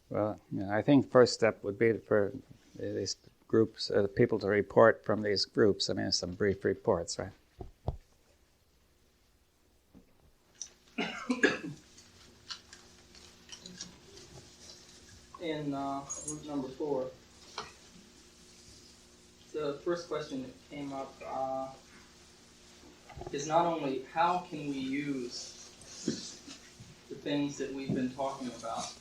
Well, I think first step would be for these groups, people to report from these groups. I mean, some brief reports, right? In group number 4, the first question that came up is not only how can we use the things that we've been talking about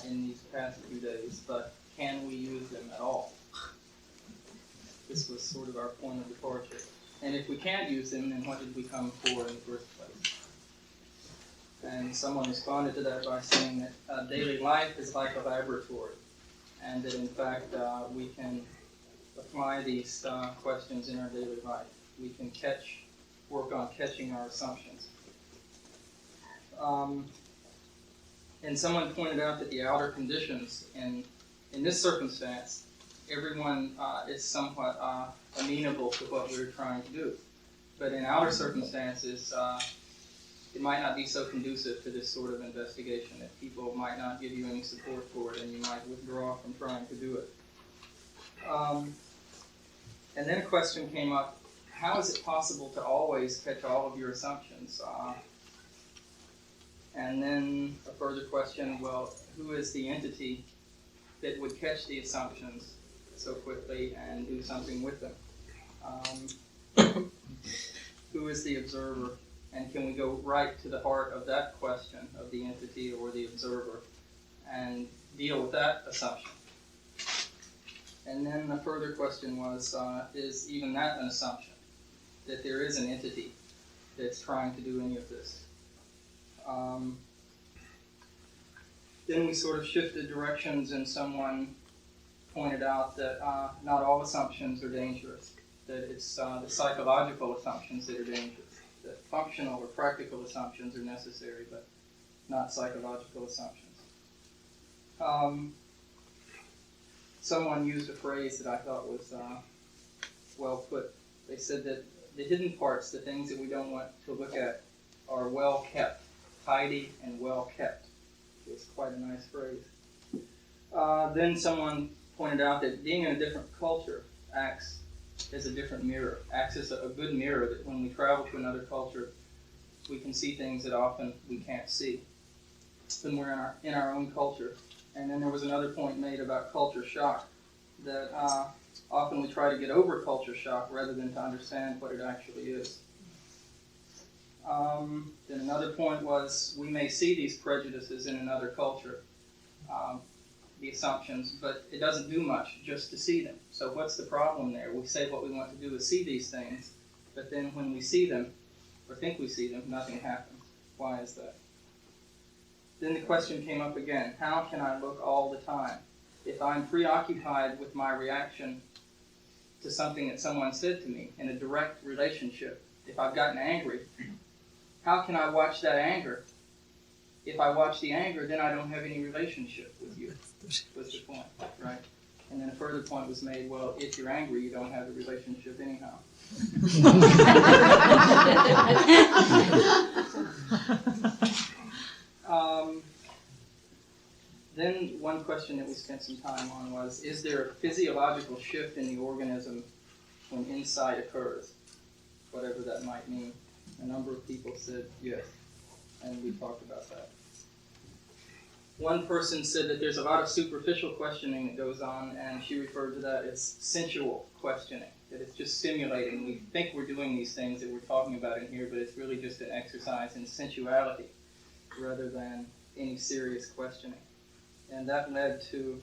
in these past few days, but can we use them at all? This was sort of our point of departure. And if we can't use them, then what did we come for in the first place? And someone responded to that by saying that daily life is like a laboratory, and that in fact we can apply these questions in our daily life. We can work on catching our assumptions. And someone pointed out that the outer conditions in this circumstance, everyone is somewhat amenable to what we're trying to do. But in outer circumstances, it might not be so conducive to this sort of investigation, that people might not give you any support for it and you might withdraw from trying to do it. And then a question came up, how is it possible to always catch all of your assumptions? And then a further question, well, who is the entity that would catch the assumptions so quickly and do something with them? Who is the observer? And can we go right to the heart of that question of the entity or the observer and deal with that assumption? And then the further question was, is even that an assumption, that there is an entity that's trying to do any of this? Then we sort of shifted directions, and someone pointed out that not all assumptions are dangerous, that it's the psychological assumptions that are dangerous, that functional or practical assumptions are necessary, but not psychological assumptions. Someone used a phrase that I thought was well put. They said that the hidden parts, the things that we don't want to look at, are well kept, tidy and well kept. It's quite a nice phrase. Then someone pointed out that being in a different culture acts as a different mirror, acts as a good mirror, that when we travel to another culture, we can see things that often we can't see when we're in our own culture. And then there was another point made about culture shock, that often we try to get over culture shock rather than to understand what it actually is. Then another point was, we may see these prejudices in another culture, the assumptions, but it doesn't do much just to see them. So what's the problem there? We say what we want to do is see these things, but then when we see them, or think we see them, nothing happens. Why is that? Then the question came up again, how can I look all the time? If I'm preoccupied with my reaction to something that someone said to me in a direct relationship, if I've gotten angry, how can I watch that anger? If I watch the anger, then I don't have any relationship with you, was the point, right? And then a further point was made, well, if you're angry, you don't have a relationship anyhow. Then one question that we spent some time on was, is there a physiological shift in the organism when insight occurs? Whatever that might mean. A number of people said yes, and we talked about that. One person said that there's a lot of superficial questioning that goes on, and she referred to that as sensual questioning, that it's just stimulating. We think we're doing these things that we're talking about in here, but it's really just an exercise in sensuality rather than any serious questioning. And that led to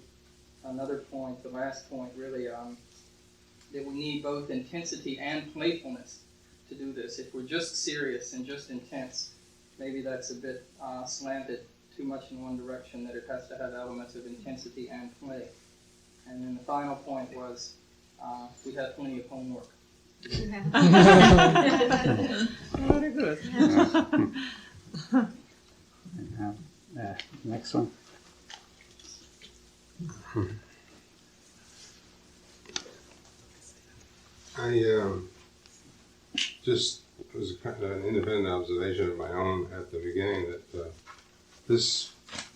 another point, the last point really, that we need both intensity and playfulness to do this. If we're just serious and just intense, maybe that's a bit slanted too much in one direction, that it has to have elements of intensity and play. And then the final point was, we have plenty of homework. Very good. Next one. I just was kind of an independent observation of my own at the beginning that this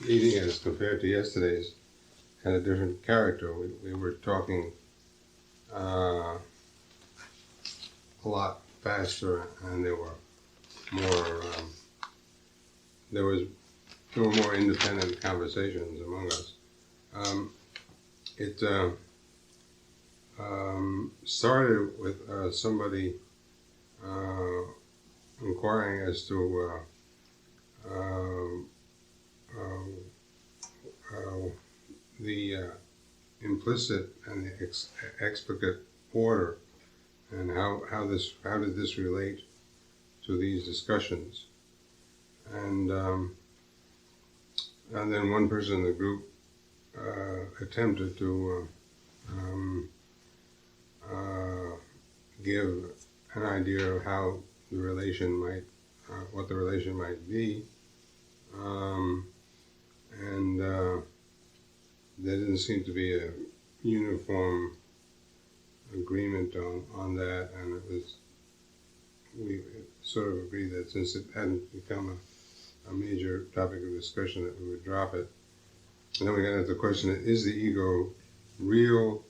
meeting, as compared to yesterday's, had a different character. We were talking a lot faster, and there were more. There were more independent conversations among us. It started with somebody inquiring as to the implicit and the explicit order, and how did this relate to these discussions, and then one person in the group attempted to give an idea of how the relation might, what the relation might be, and there didn't seem to be a uniform agreement on that, and we sort of agreed that since it hadn't become a major topic of discussion, that we would drop it. And then we got into the question: is the ego real?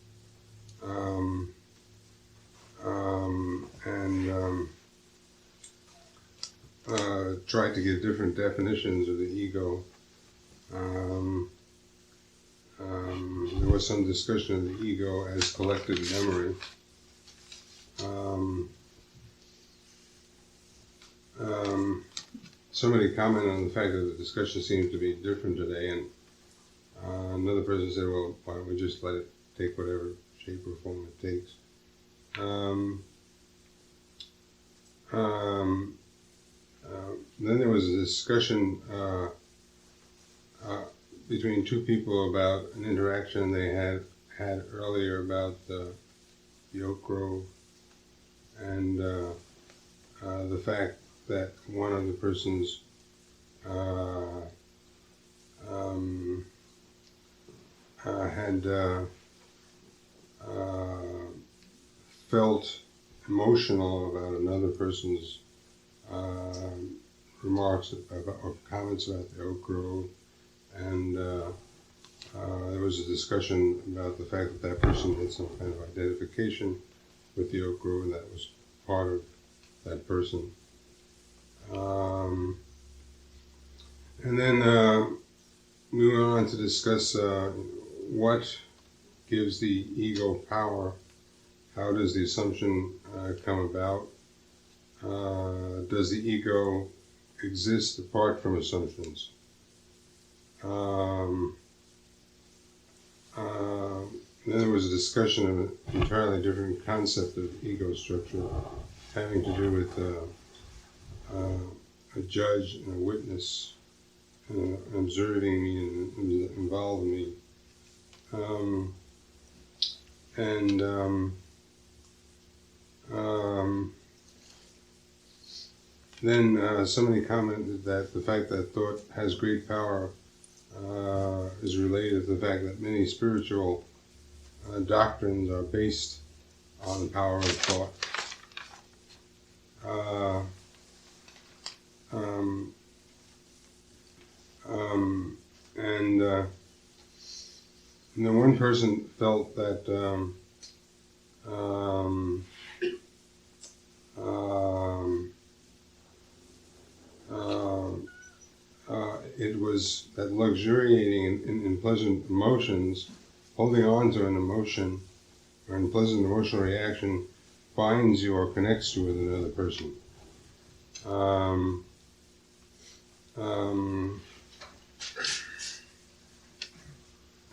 Tried to give different definitions of the ego. There was some discussion of the ego as collective memory. Somebody commented on the fact that the discussion seemed to be different today, and another person said, well, why don't we just let it take whatever shape or form it takes. Then there was a discussion between two people about an interaction they had earlier about the oak grove, and the fact that one of the persons had felt emotional about another person's remarks or comments about the oak grove, and there was a discussion about the fact that that person had some kind of identification with the oak grove, and that was part of that person. And then we went on to discuss what gives the ego power. How does the assumption come about? Does the ego exist apart from assumptions? Then there was a discussion of an entirely different concept of ego structure, having to do with a judge and a witness observing me and involving me. Then somebody commented that the fact that thought has great power is related to the fact that many spiritual doctrines are based on the power of thought. And then one person felt that it was that luxuriating in pleasant emotions, holding on to an emotion or an unpleasant emotional reaction, binds you or connects you with another person.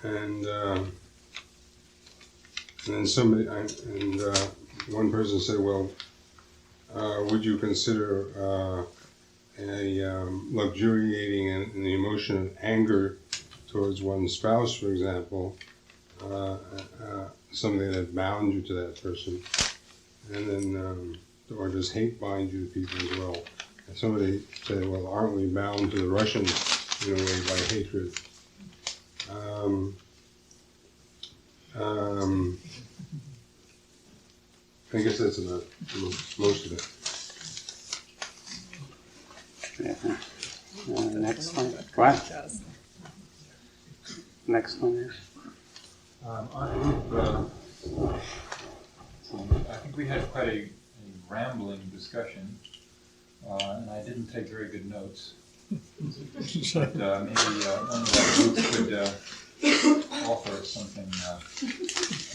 And then one person said, well, would you consider luxuriating in the emotion of anger towards one's spouse, for example, something that bound you to that person? And then, or does hate bind you to people as well? And somebody said, well, aren't we bound to the Russians in a way by hatred? I guess that's enough, most of it. Yeah. Next one. What? next one is? I think we had quite a rambling discussion, and I didn't take very good notes. But maybe one of our groups could offer something.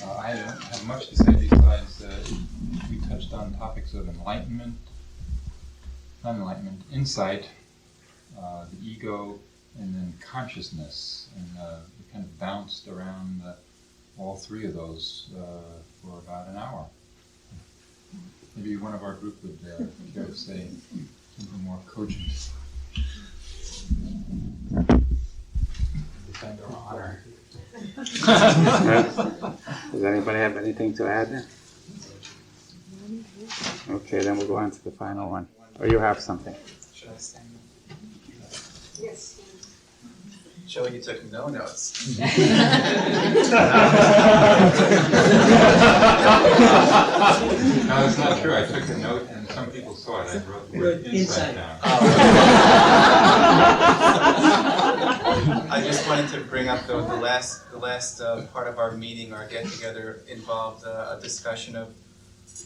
I don't have much to say besides we touched on topics of enlightenment, insight, the ego, and then consciousness, and we kind of bounced around all three of those for about an hour. Maybe one of our group would care to say something more cogent. Defend our honor. Does anybody have anything to add then? Okay, then we'll go on to the final one. Or you have something? Should I stand? Yes. Joey, you took no notes. No, that's not true. I took a note, and some people saw it. I wrote the word insight down. I just wanted to bring up the last part of our meeting, our get-together, involved a discussion of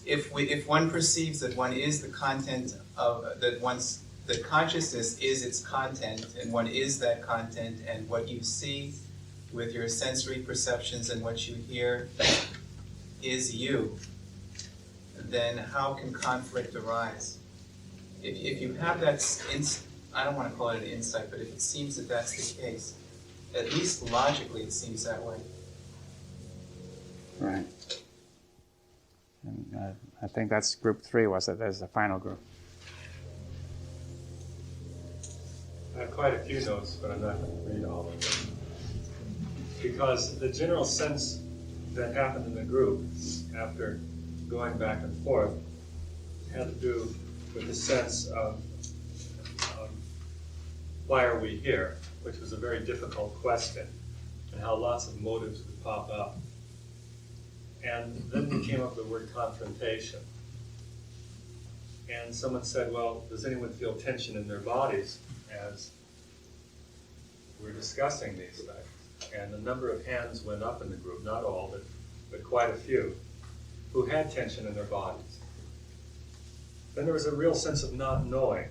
if one perceives that one is the content of that consciousness is its content, and one is that content, and what you see with your sensory perceptions and what you hear is you, then how can conflict arise? If you have that, I don't want to call it an insight, but if it seems that that's the case, at least logically it seems that way. Right. And I think that's group 3, was it? There's the final group. I have quite a few notes, but I'm not going to read all of them. Because the general sense that happened in the group after going back and forth had to do with the sense of why are we here, which was a very difficult question, and how lots of motives would pop up. And then we came up with the word confrontation. And someone said, well, does anyone feel tension in their bodies as we're discussing these things? And a number of hands went up in the group, not all, but quite a few, who had tension in their bodies. Then there was a real sense of not knowing.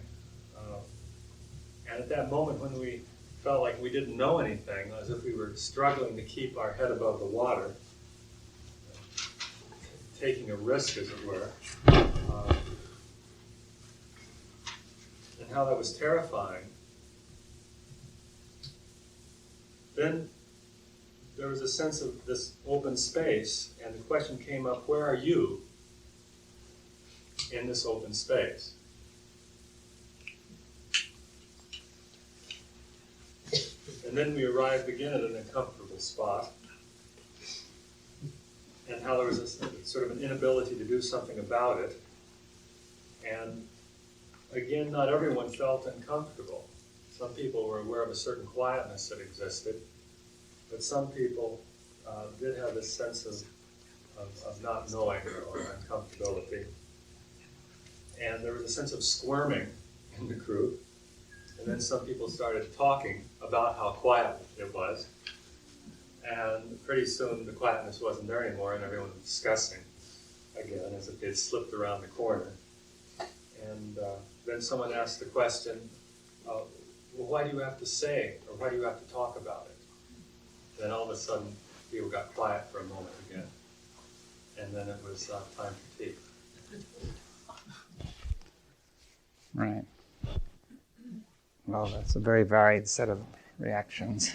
And at that moment when we felt like we didn't know anything, as if we were struggling to keep our head above the water, taking a risk, as it were, and how that was terrifying. Then there was a sense of this open space, and the question came up, where are you in this open space? And then we arrived again at an uncomfortable spot, and how there was a sort of an inability to do something about it. And again, not everyone felt uncomfortable. Some people were aware of a certain quietness that existed, but some people did have this sense of not knowing or uncomfortability. And there was a sense of squirming in the group. And then some people started talking about how quiet it was. And pretty soon the quietness wasn't there anymore, and everyone was discussing again as if they'd slipped around the corner. And then someone asked the question, well, why do you have to say, or why do you have to talk about it? Then all of a sudden people got quiet for a moment again. And then it was time for tea. Right. Well, that's a very varied set of reactions.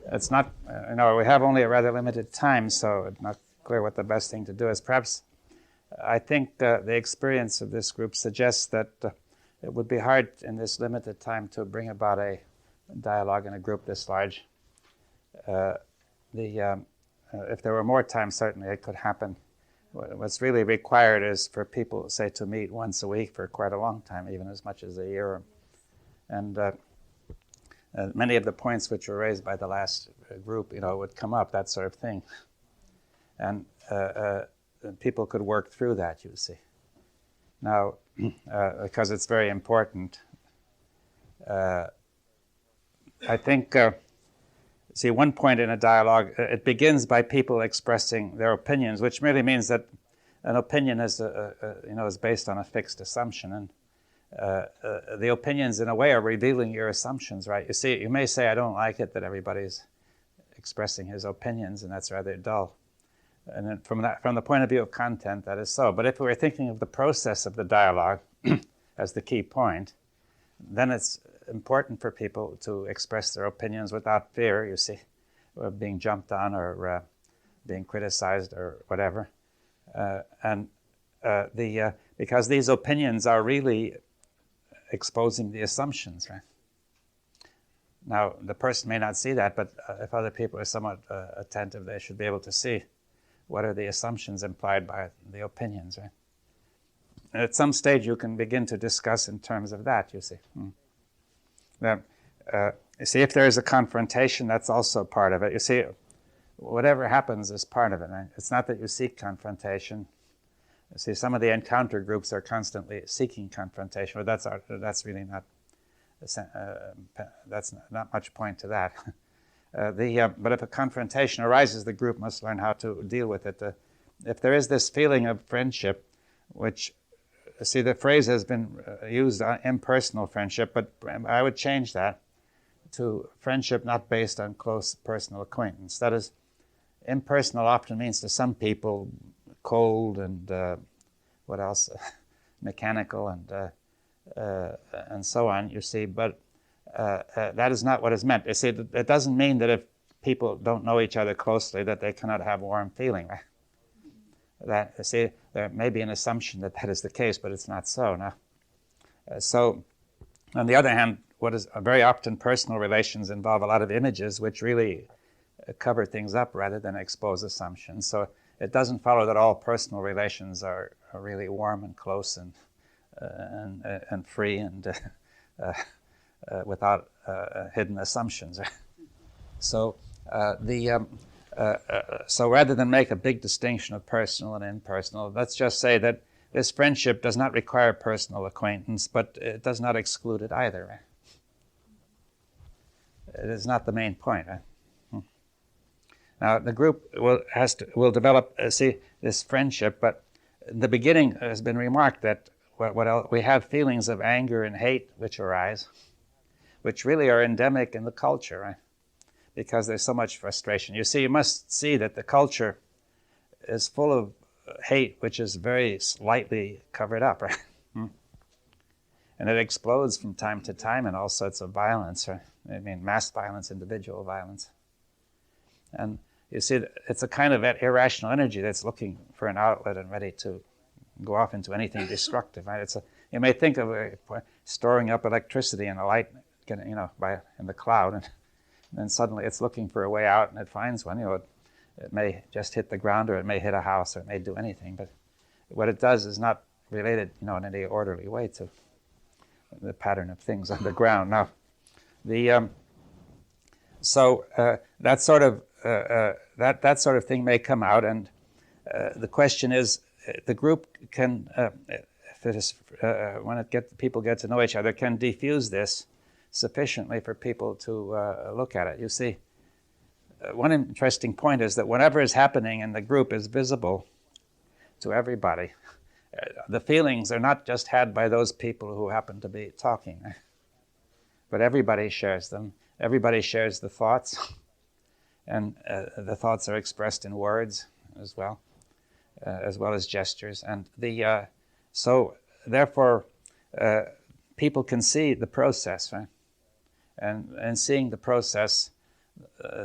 It's not, we have only a rather limited time, so it's not clear what the best thing to do is. Perhaps, I think the experience of this group suggests that it would be hard in this limited time to bring about a dialogue in a group this large. If there were more time, certainly it could happen. What's really required is for people, say, to meet once a week for quite a long time, even as much as a year. And many of the points which were raised by the last group, would come up, that sort of thing. And people could work through that, you see. Now, because it's very important, I think see, one point in a dialogue, it begins by people expressing their opinions, which merely means that an opinion is, is based on a fixed assumption, and the opinions, in a way, are revealing your assumptions, right? You see, you may say, I don't like it that everybody's expressing his opinions, and that's rather dull. And then from the point of view of content, that is so. But if we were thinking of the process of the dialogue as the key point, then it's important for people to express their opinions without fear, you see, of being jumped on or being criticized or whatever. Because these opinions are really exposing the assumptions, right? Now, the person may not see that, but if other people are somewhat attentive, they should be able to see what are the assumptions implied by the opinions, right? And at some stage, you can begin to discuss in terms of that, you see. Now, you see, if there is a confrontation, that's also part of it. You see, whatever happens is part of it, right? It's not that you seek confrontation. You see, some of the encounter groups are constantly seeking confrontation, but that's really not, that's not much point to that. But if a confrontation arises, the group must learn how to deal with it. If there is this feeling of friendship, which, see, the phrase has been used on impersonal friendship, but I would change that to friendship not based on close personal acquaintance. That is, impersonal often means to some people cold and what else, mechanical and so on, you see, but that is not what is meant. You see, it doesn't mean that if people don't know each other closely that they cannot have warm feeling. Right? That, you see, there may be an assumption that that is the case, but it's not so. Now, so, on the other hand, what is very often personal relations involve a lot of images which really cover things up rather than expose assumptions. So it doesn't follow that all personal relations are really warm and close and free and without hidden assumptions. So so rather than make a big distinction of personal and impersonal, let's just say that this friendship does not require personal acquaintance, but it does not exclude it either. Right? It is not the main point. Right? Now, the group will develop, this friendship, but in the beginning it has been remarked that we have feelings of anger and hate which arise, which really are endemic in the culture, right? Because there's so much frustration. You see, you must see that the culture is full of hate, which is very slightly covered up, right? And it explodes from time to time in all sorts of violence, right? I mean, mass violence, individual violence. And you see, it's a kind of irrational energy that's looking for an outlet and ready to go off into anything destructive, right? You may think of storing up electricity in a light, in the cloud, and then suddenly it's looking for a way out, and it finds one. It may just hit the ground, or it may hit a house, or it may do anything. But what it does is not related, in any orderly way to the pattern of things on the ground. Now, that sort of thing may come out, and the question is, the group can, when people get to know each other, can diffuse this sufficiently for people to look at it. You see, one interesting point is that whatever is happening in the group is visible to everybody. The feelings are not just had by those people who happen to be talking, but everybody shares them. Everybody shares the thoughts, and the thoughts are expressed in words as well as gestures. And so therefore, people can see the process, right? And seeing the process,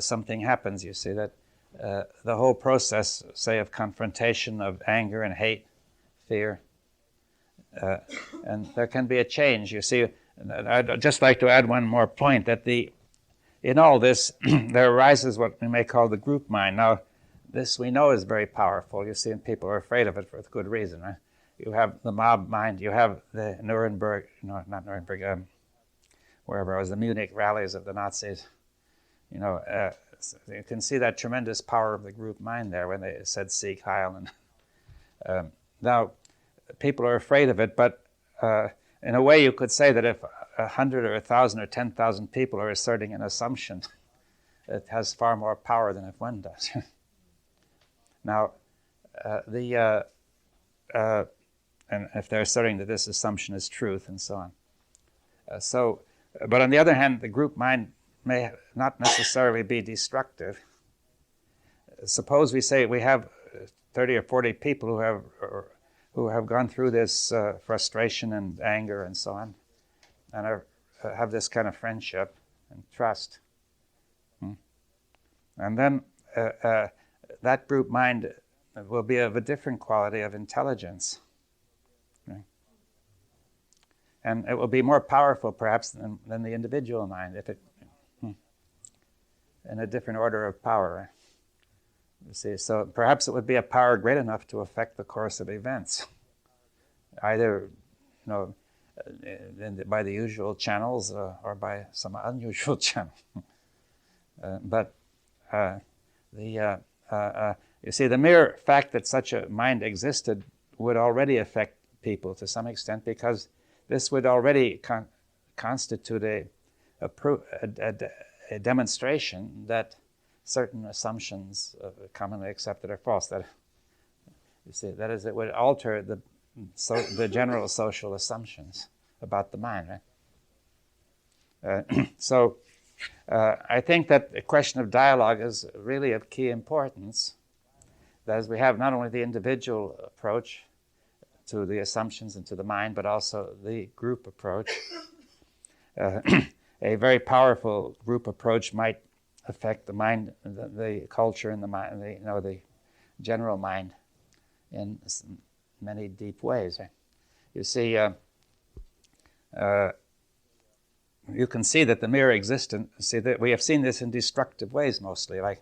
something happens. You see that the whole process, say, of confrontation, of anger and hate, fear, and there can be a change. You see, I'd just like to add one more point, that in all this, there arises what we may call the group mind. Now, this we know is very powerful, you see, and people are afraid of it for good reason, right? You have the mob mind, you have the wherever it was, the Munich rallies of the Nazis. You can see that tremendous power of the group mind there when they said Sieg Heil. And now, people are afraid of it, but in a way you could say that if 100 or 1,000 or 10,000 people are asserting an assumption it has far more power than if one does. Now, and if they're asserting that this assumption is truth and so on. But on the other hand, the group mind may not necessarily be destructive. Suppose we say we have 30 or 40 people who have gone through this frustration and anger and so on, and have this kind of friendship and trust. And then that group mind will be of a different quality of intelligence. And it will be more powerful, perhaps, than the individual mind, if it in a different order of power. You see, so perhaps it would be a power great enough to affect the course of events, either, by the usual channels or by some unusual channel. You see, the mere fact that such a mind existed would already affect people to some extent, because this would already constitute a demonstration that certain assumptions commonly accepted are false. That, you see, that is, it would alter the general social assumptions about the mind. Right? I think that the question of dialogue is really of key importance. That is, we have not only the individual approach to the assumptions and to the mind, but also the group approach. A very powerful group approach might affect the mind, the culture, and the mind, the general mind, in many deep ways. You see, you can see that the mere existence. See that we have seen this in destructive ways mostly, like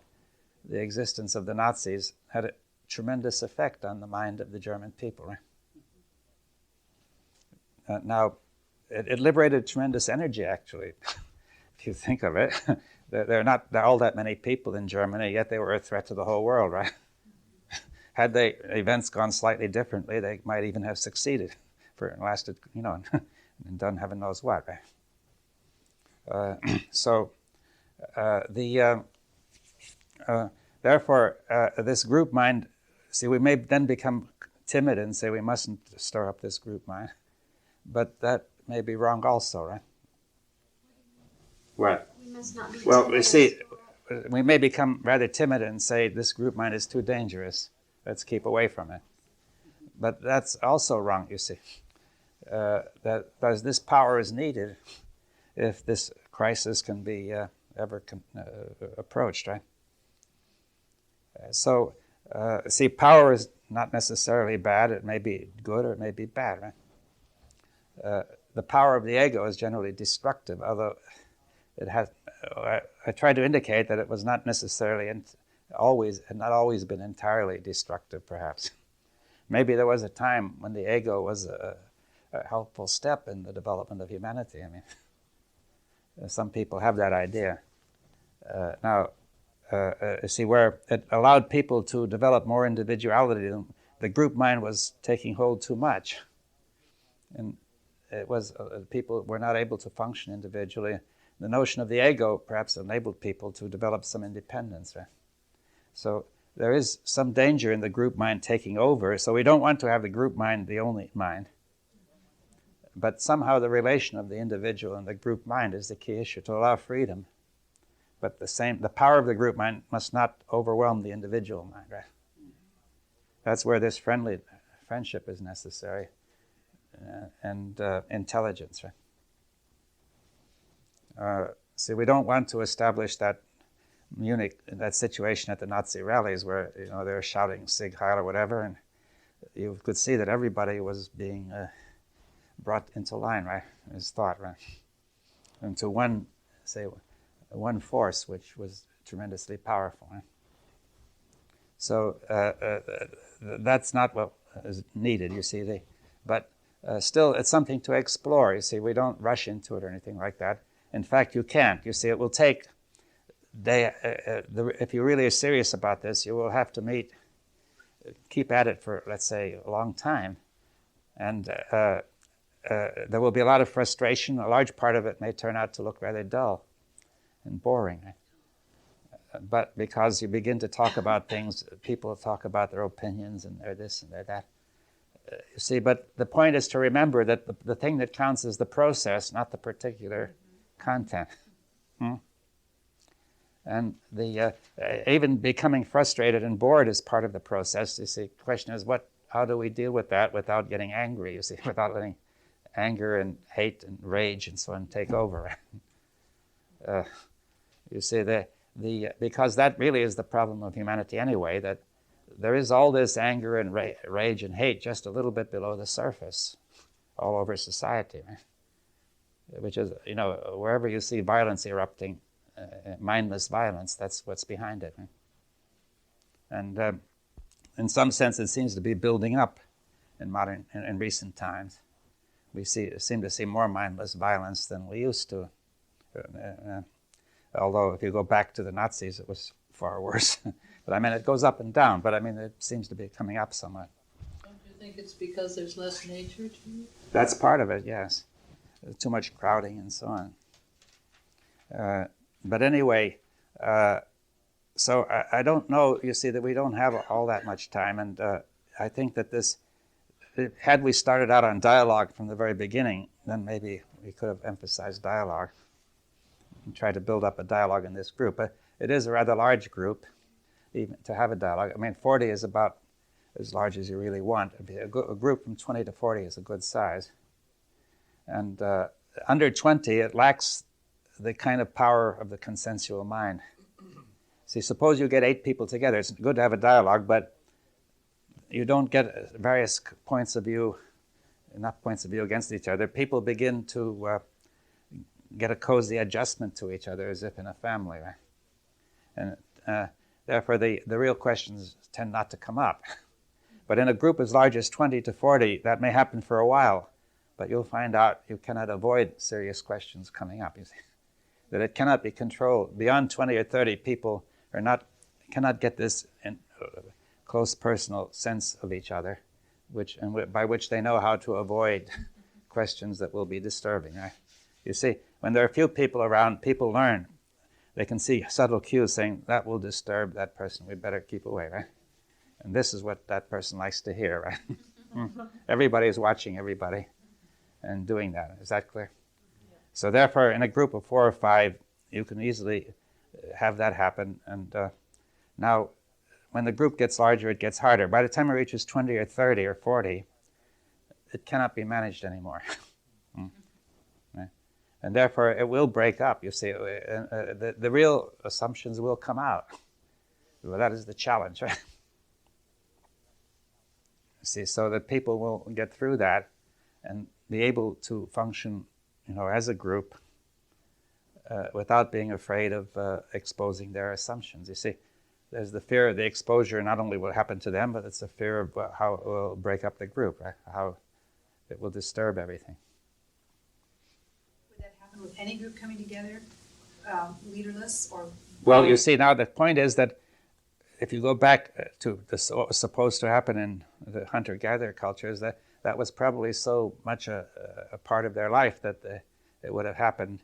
the existence of the Nazis had a tremendous effect on the mind of the German people. Right? Now, it liberated tremendous energy, actually, if you think of it. There are not all that many people in Germany, yet they were a threat to the whole world, right? Had the events gone slightly differently, they might even have succeeded and lasted, and done heaven knows what, right? Therefore, this group mind, see, we may then become timid and say we mustn't stir up this group mind. But that may be wrong also, right? What? We must not be Well, timid. we see, we may become rather timid and say this group mind is too dangerous. Let's keep away from it. But that's also wrong, you see. Because this power is needed if this crisis can be ever approached, right? See, power is not necessarily bad. It may be good or it may be bad, right? The power of the ego is generally destructive, although it has. I tried to indicate that it was not necessarily had not always been entirely destructive. Perhaps, maybe there was a time when the ego was a helpful step in the development of humanity. I mean, some people have that idea. See, where it allowed people to develop more individuality, the group mind was taking hold too much, and it was people were not able to function individually. The notion of the ego perhaps enabled people to develop some independence. Right? So there is some danger in the group mind taking over. So we don't want to have the group mind the only mind. But somehow the relation of the individual and the group mind is the key issue, to allow freedom. But the power of the group mind must not overwhelm the individual mind. Right? That's where this friendship is necessary. And intelligence. Right? See, we don't want to establish that situation at the Nazi rallies where they're shouting Sieg Heil or whatever, and you could see that everybody was being brought into line, right? His thought, right, into one force, which was tremendously powerful. Right? So that's not what is needed. You see, but still, it's something to explore. You see, we don't rush into it or anything like that. In fact, you can't. You see, it will take. If you really are serious about this, you will have to keep at it for, let's say, a long time, and there will be a lot of frustration. A large part of it may turn out to look rather dull and boring. but because you begin to talk about things, people talk about their opinions and their this and their that. You see, but the point is to remember that the thing that counts is the process, not the particular content. And the even becoming frustrated and bored is part of the process. You see, the question is, how do we deal with that without getting angry? You see, without letting anger and hate and rage and so on take over. You see, because that really is the problem of humanity anyway, that there is all this anger and rage and hate just a little bit below the surface all over society, right? Which is, wherever you see violence erupting, mindless violence, that's what's behind it. Right? And in some sense, it seems to be building up in recent times. We seem to see more mindless violence than we used to. Although if you go back to the Nazis, it was far worse. But I mean, it goes up and down, but I mean, it seems to be coming up somewhat. Don't you think it's because there's less nature to it? That's part of it, yes. Too much crowding and so on. But anyway, so I don't know, you see, that we don't have all that much time, and I think that had we started out on dialogue from the very beginning, then maybe we could have emphasized dialogue and tried to build up a dialogue in this group. But it is a rather large group, even to have a dialogue. I mean, 40 is about as large as you really want. A group from 20 to 40 is a good size. And under 20, it lacks the kind of power of the consensual mind. See, suppose you get 8 people together. It's good to have a dialogue, but you don't get various points of view, not points of view against each other. People begin to get a cozy adjustment to each other as if in a family, right? And therefore, the real questions tend not to come up. But in a group as large as 20 to 40, that may happen for a while, but you'll find out you cannot avoid serious questions coming up, you see. That it cannot be controlled. Beyond 20 or 30, people cannot get this close personal sense of each other, by which they know how to avoid questions that will be disturbing. Right? You see, when there are few people around, people learn. They can see subtle cues saying, that will disturb that person, we better keep away, right? And this is what that person likes to hear, right? Everybody is watching everybody and doing that. Is that clear? Yeah. So therefore, in a group of 4 or 5, you can easily have that happen. And now, when the group gets larger, it gets harder. By the time it reaches 20 or 30 or 40, it cannot be managed anymore. Right? And therefore, it will break up, you see. The real assumptions will come out. Well, that is the challenge, right? See, so that people will get through that and be able to function, as a group without being afraid of exposing their assumptions. You see, there's the fear of the exposure, not only what happened to them, but it's the fear of how it will break up the group, right? How it will disturb everything. Would that happen with any group coming together, leaderless or? Well, you see, now the point is that if you go back to what was supposed to happen in the hunter-gatherer cultures, that was probably so much a part of their life that it would have happened.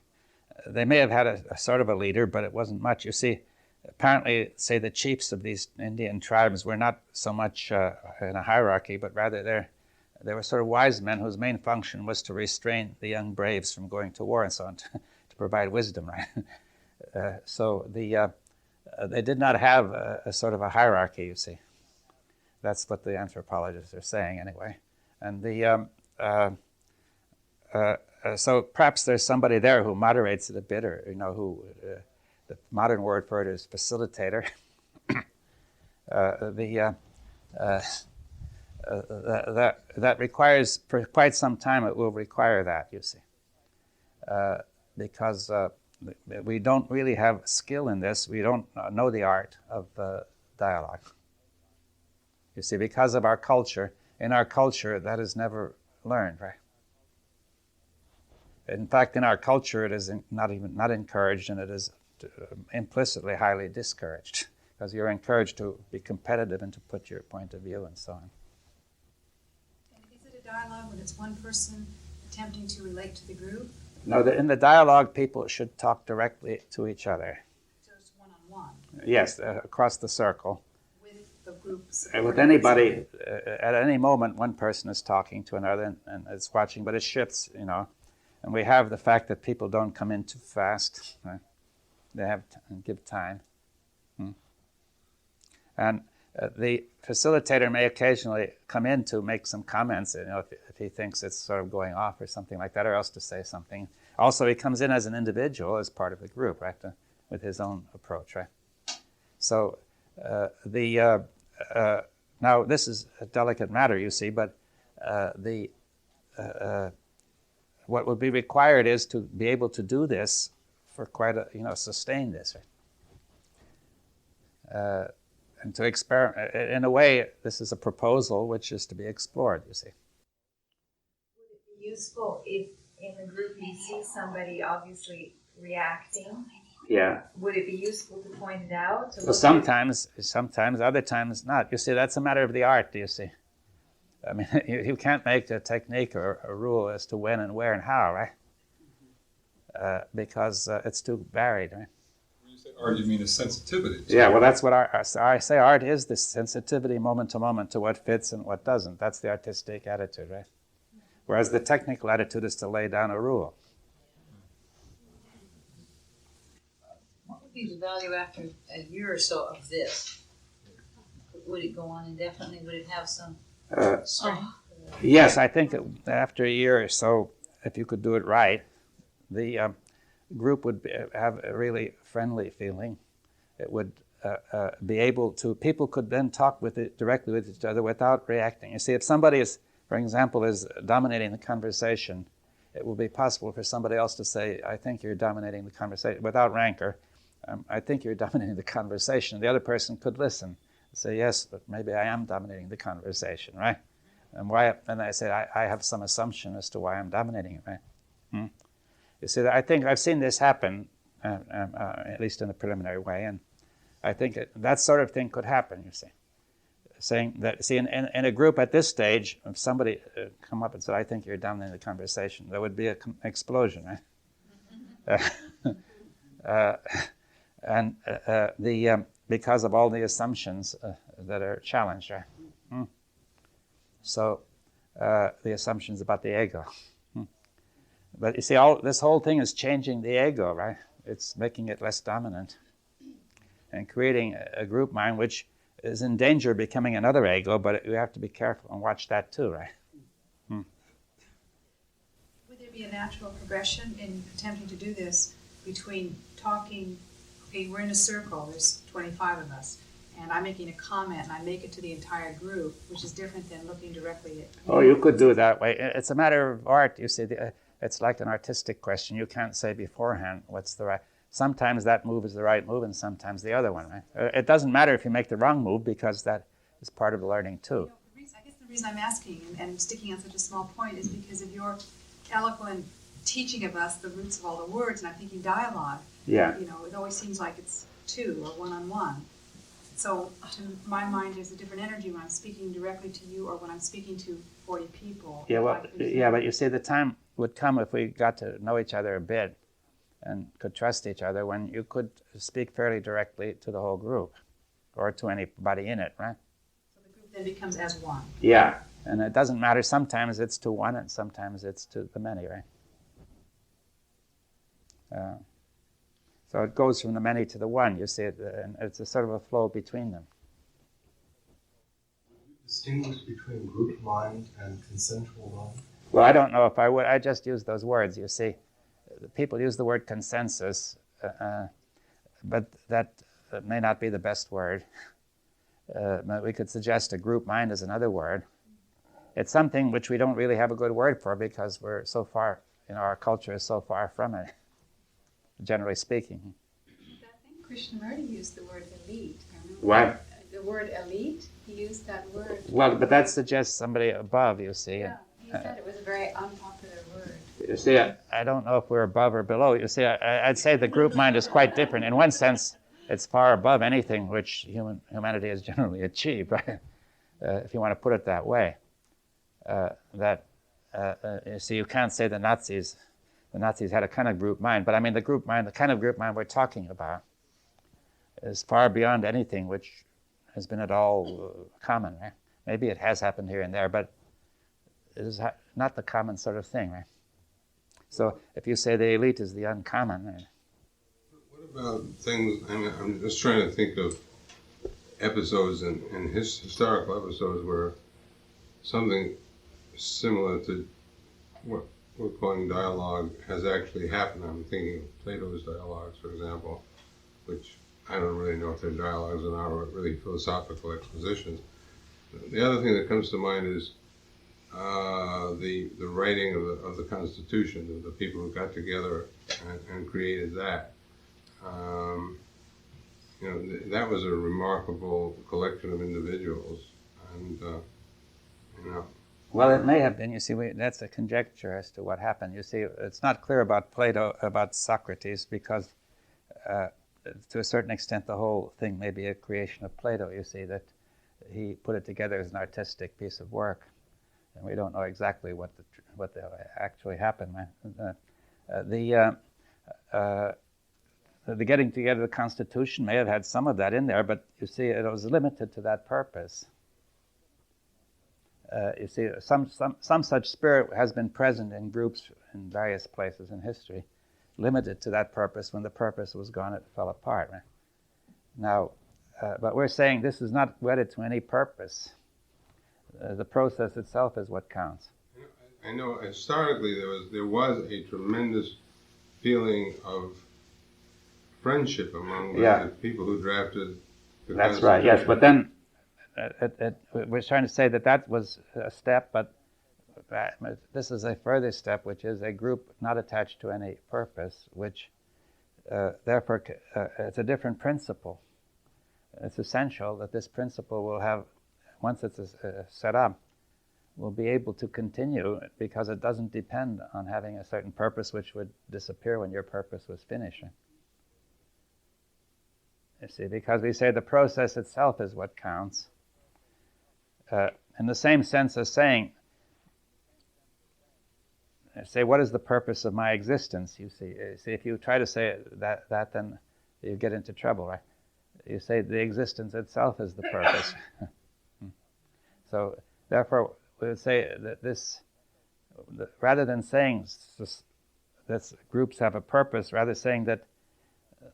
They may have had a sort of a leader, but it wasn't much. You see, apparently, say the chiefs of these Indian tribes were not so much in a hierarchy, but rather they were sort of wise men whose main function was to restrain the young braves from going to war and so on, to provide wisdom, right? So they did not have a sort of a hierarchy, you see. That's what the anthropologists are saying anyway. And so perhaps there's somebody there who moderates it a bit, or who the modern word for it is facilitator. That requires, for quite some time, it will require that, you see, because we don't really have skill in this. We don't know the art of dialogue. You see, because of our culture. In our culture, that is never learned, right? In fact, in our culture, it is not encouraged, and it is implicitly highly discouraged, because you're encouraged to be competitive and to put your point of view and so on. And is it a dialogue when it's one person attempting to relate to the group? No, in the dialogue, people should talk directly to each other. So it's one-on-one. Yes, across the circle. With the groups. With anybody, at any moment, one person is talking to another and it's watching, but it shifts, And we have the fact that people don't come in too fast. Right? They have give time. And the facilitator may occasionally come in to make some comments, if he thinks it's sort of going off or something like that, or else to say something. Also, he comes in as an individual, as part of the group, right, with his own approach, right? So now this is a delicate matter, you see, but what would be required is to be able to do this for quite sustain this, right? And to experiment, in a way, this is a proposal which is to be explored, you see. Would it be useful if in the group you see somebody obviously reacting? Yeah. Would it be useful to point it out? Well, sometimes, other times not. You see, that's a matter of the art, you see. I mean, you can't make a technique or a rule as to when and where and how, right? Because it's too varied, right? When you say art, you mean a sensitivity. Yeah, well, that's what I say. Art is this sensitivity moment to moment to what fits and what doesn't. That's the artistic attitude, right? Whereas the technical attitude is to lay down a rule. What would be the value after a year or so of this? Would it go on indefinitely? Would it have some strength? Yes, I think after a year or so, if you could do it right, the group would have a really friendly feeling. It would be able to, people could then talk directly with each other without reacting. You see, if somebody is, for example, is dominating the conversation, it will be possible for somebody else to say, I think you're dominating the conversation, without rancor. I think you're dominating the conversation. The other person could listen, say, yes, but maybe I am dominating the conversation, right? And I say, I have some assumption as to why I'm dominating it, right? You see, I think I've seen this happen, at least in a preliminary way, and I think that sort of thing could happen, you see. Saying that, see, in a group at this stage, if somebody come up and said, I think you're dominating the conversation, there would be an explosion, right? Because of all the assumptions that are challenged, right? So the assumptions about the ego. But you see, this whole thing is changing the ego, right? It's making it less dominant and creating a group mind which is in danger of becoming another ego, but you have to be careful and watch that too, right? Would there be a natural progression in attempting to do this between talking, okay, we're in a circle, there's 25 of us, and I'm making a comment and I make it to the entire group, which is different than looking directly at... Oh, you could do it that way. It's a matter of art, you see. It's like an artistic question. You can't say beforehand what's the right... Sometimes that move is the right move and sometimes the other one, right? It doesn't matter if you make the wrong move because that is part of the learning too. I guess the reason I'm asking and sticking on such a small point is because of your eloquent teaching of us the roots of all the words, and I'm thinking dialogue. Yeah. It always seems like it's two or one-on-one. So to my mind, there's a different energy when I'm speaking directly to you or when I'm speaking to 40 people. Yeah, well, but you see, the time would come if we got to know each other a bit and could trust each other when you could speak fairly directly to the whole group or to anybody in it, right? So the group then becomes as one. Yeah, and it doesn't matter. Sometimes it's to one and sometimes it's to the many, right? So it goes from the many to the one, you see, and it's a sort of a flow between them. Distinguish between group mind and consensual mind? Well, I don't know if I would. I just use those words, you see. People use the word consensus, but that may not be the best word. We could suggest a group mind as another word. It's something which we don't really have a good word for because we're so far, our culture is so far from it, generally speaking. I think Krishnamurti used the word elite. What? The word elite, he used that word. Well, but that suggests somebody above, you see. Yeah, he said it was a very unpopular word. You see, I don't know if we're above or below. You see, I'd say the group mind is quite different. In one sense, it's far above anything which humanity has generally achieved, right? If you want to put it that way. You see, you can't say the Nazis had a kind of group mind, but I mean the kind of group mind we're talking about is far beyond anything which has been at all common. Right? Maybe it has happened here and there, but it is not the common sort of thing. Right? So if you say the elite is the uncommon, what about things? I mean, I'm just trying to think of episodes in historical episodes where something similar to what we're calling dialogue has actually happened. I'm thinking of Plato's dialogues, for example, which I don't really know if they're dialogues or not, or really philosophical expositions. The other thing that comes to mind is the writing of the Constitution, the people who got together and created that. That was a remarkable collection of individuals, and Well, it may have been. You see, that's a conjecture as to what happened. You see, it's not clear about Plato, about Socrates, because to a certain extent the whole thing may be a creation of Plato. You see, that he put it together as an artistic piece of work, and we don't know exactly what actually happened. The getting together of the Constitution may have had some of that in there, but you see, it was limited to that purpose. You see, some such spirit has been present in groups in various places in history, limited to that purpose. When the purpose was gone, it fell apart. Right? Now, but we're saying this is not wedded to any purpose. The process itself is what counts. I know historically there was a tremendous feeling of friendship among the people who drafted the That's right, yes. But then we're trying to say that was a step, but this is a further step, which is a group not attached to any purpose, which therefore it's a different principle. It's essential that this principle will have, once it's set up, will be able to continue, because it doesn't depend on having a certain purpose which would disappear when your purpose was finished. You see, because we say the process itself is what counts. In the same sense as saying, what is the purpose of my existence? You see, if you try to say that, then you get into trouble, right? You say the existence itself is the purpose. So, therefore, we would say that rather than saying that groups have a purpose, rather saying that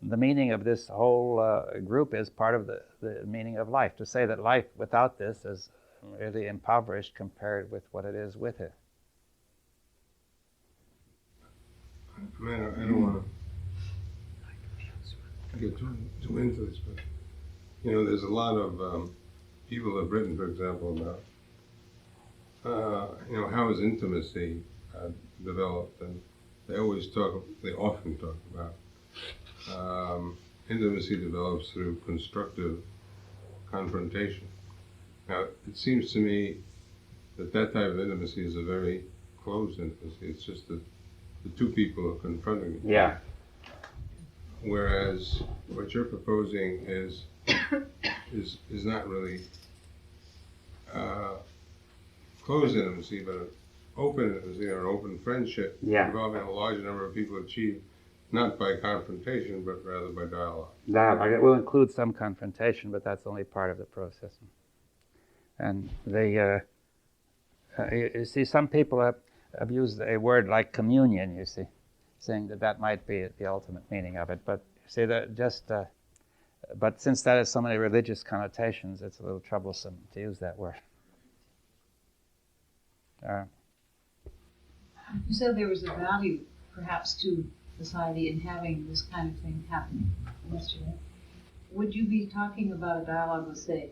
the meaning of this whole group is part of the meaning of life. To say that life without this is really impoverished compared with what it is with it. I don't want to get too into this, but there's a lot of people have written, for example, about how is intimacy developed, and they often talk about intimacy develops through constructive confrontation. Now, it seems to me that type of intimacy is a very closed intimacy. It's just the two people are confronting each other. Whereas what you're proposing is not really closed intimacy, but an open intimacy or an open friendship involving a larger number of people achieved not by confrontation, but rather by dialogue. Dialogue. It will include some confrontation, but that's only part of the process. And you see, some people have used a word like communion, you see, saying that might be the ultimate meaning of it. But you see, but since that has so many religious connotations, it's a little troublesome to use that word. You said there was a value, perhaps, to society in having this kind of thing happening yesterday. Would you be talking about a dialogue with, say,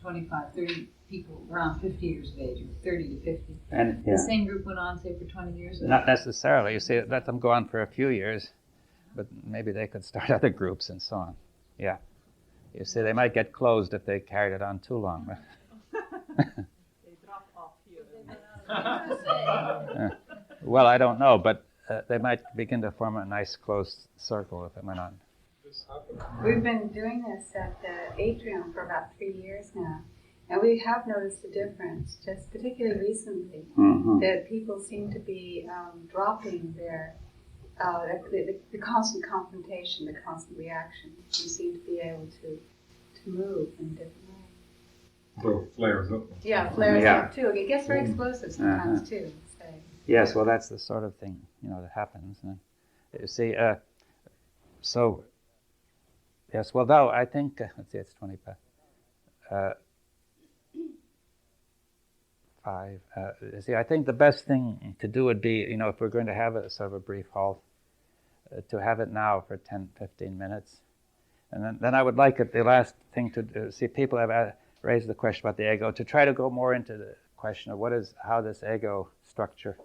25, 30 people around 50 years of age, or 30 to 50? And the same group went on, say, for 20 years? Not necessarily. You see, let them go on for a few years, but maybe they could start other groups and so on. Yeah. You see, they might get closed if they carried it on too long. They drop off here. Well, I don't know, but they might begin to form a nice closed circle if it went on. We've been doing this at the atrium for about 3 years now, and we have noticed a difference, just particularly recently, that people seem to be dropping their the constant confrontation, the constant reaction. You seem to be able able to move in different ways. So it flares up. Yeah, flares Yeah. up too. It gets very explosive sometimes too. So. Yes, well, that's the sort of thing, that happens. And you see, so, yes, well, though, I think, let's see, it's 25. 5. See, I think the best thing to do would be, if we're going to have a sort of a brief halt, to have it now for 10, 15 minutes. And then I would like it, the last thing to do, see, people have raised the question about the ego, to try to go more into the question of how this ego structure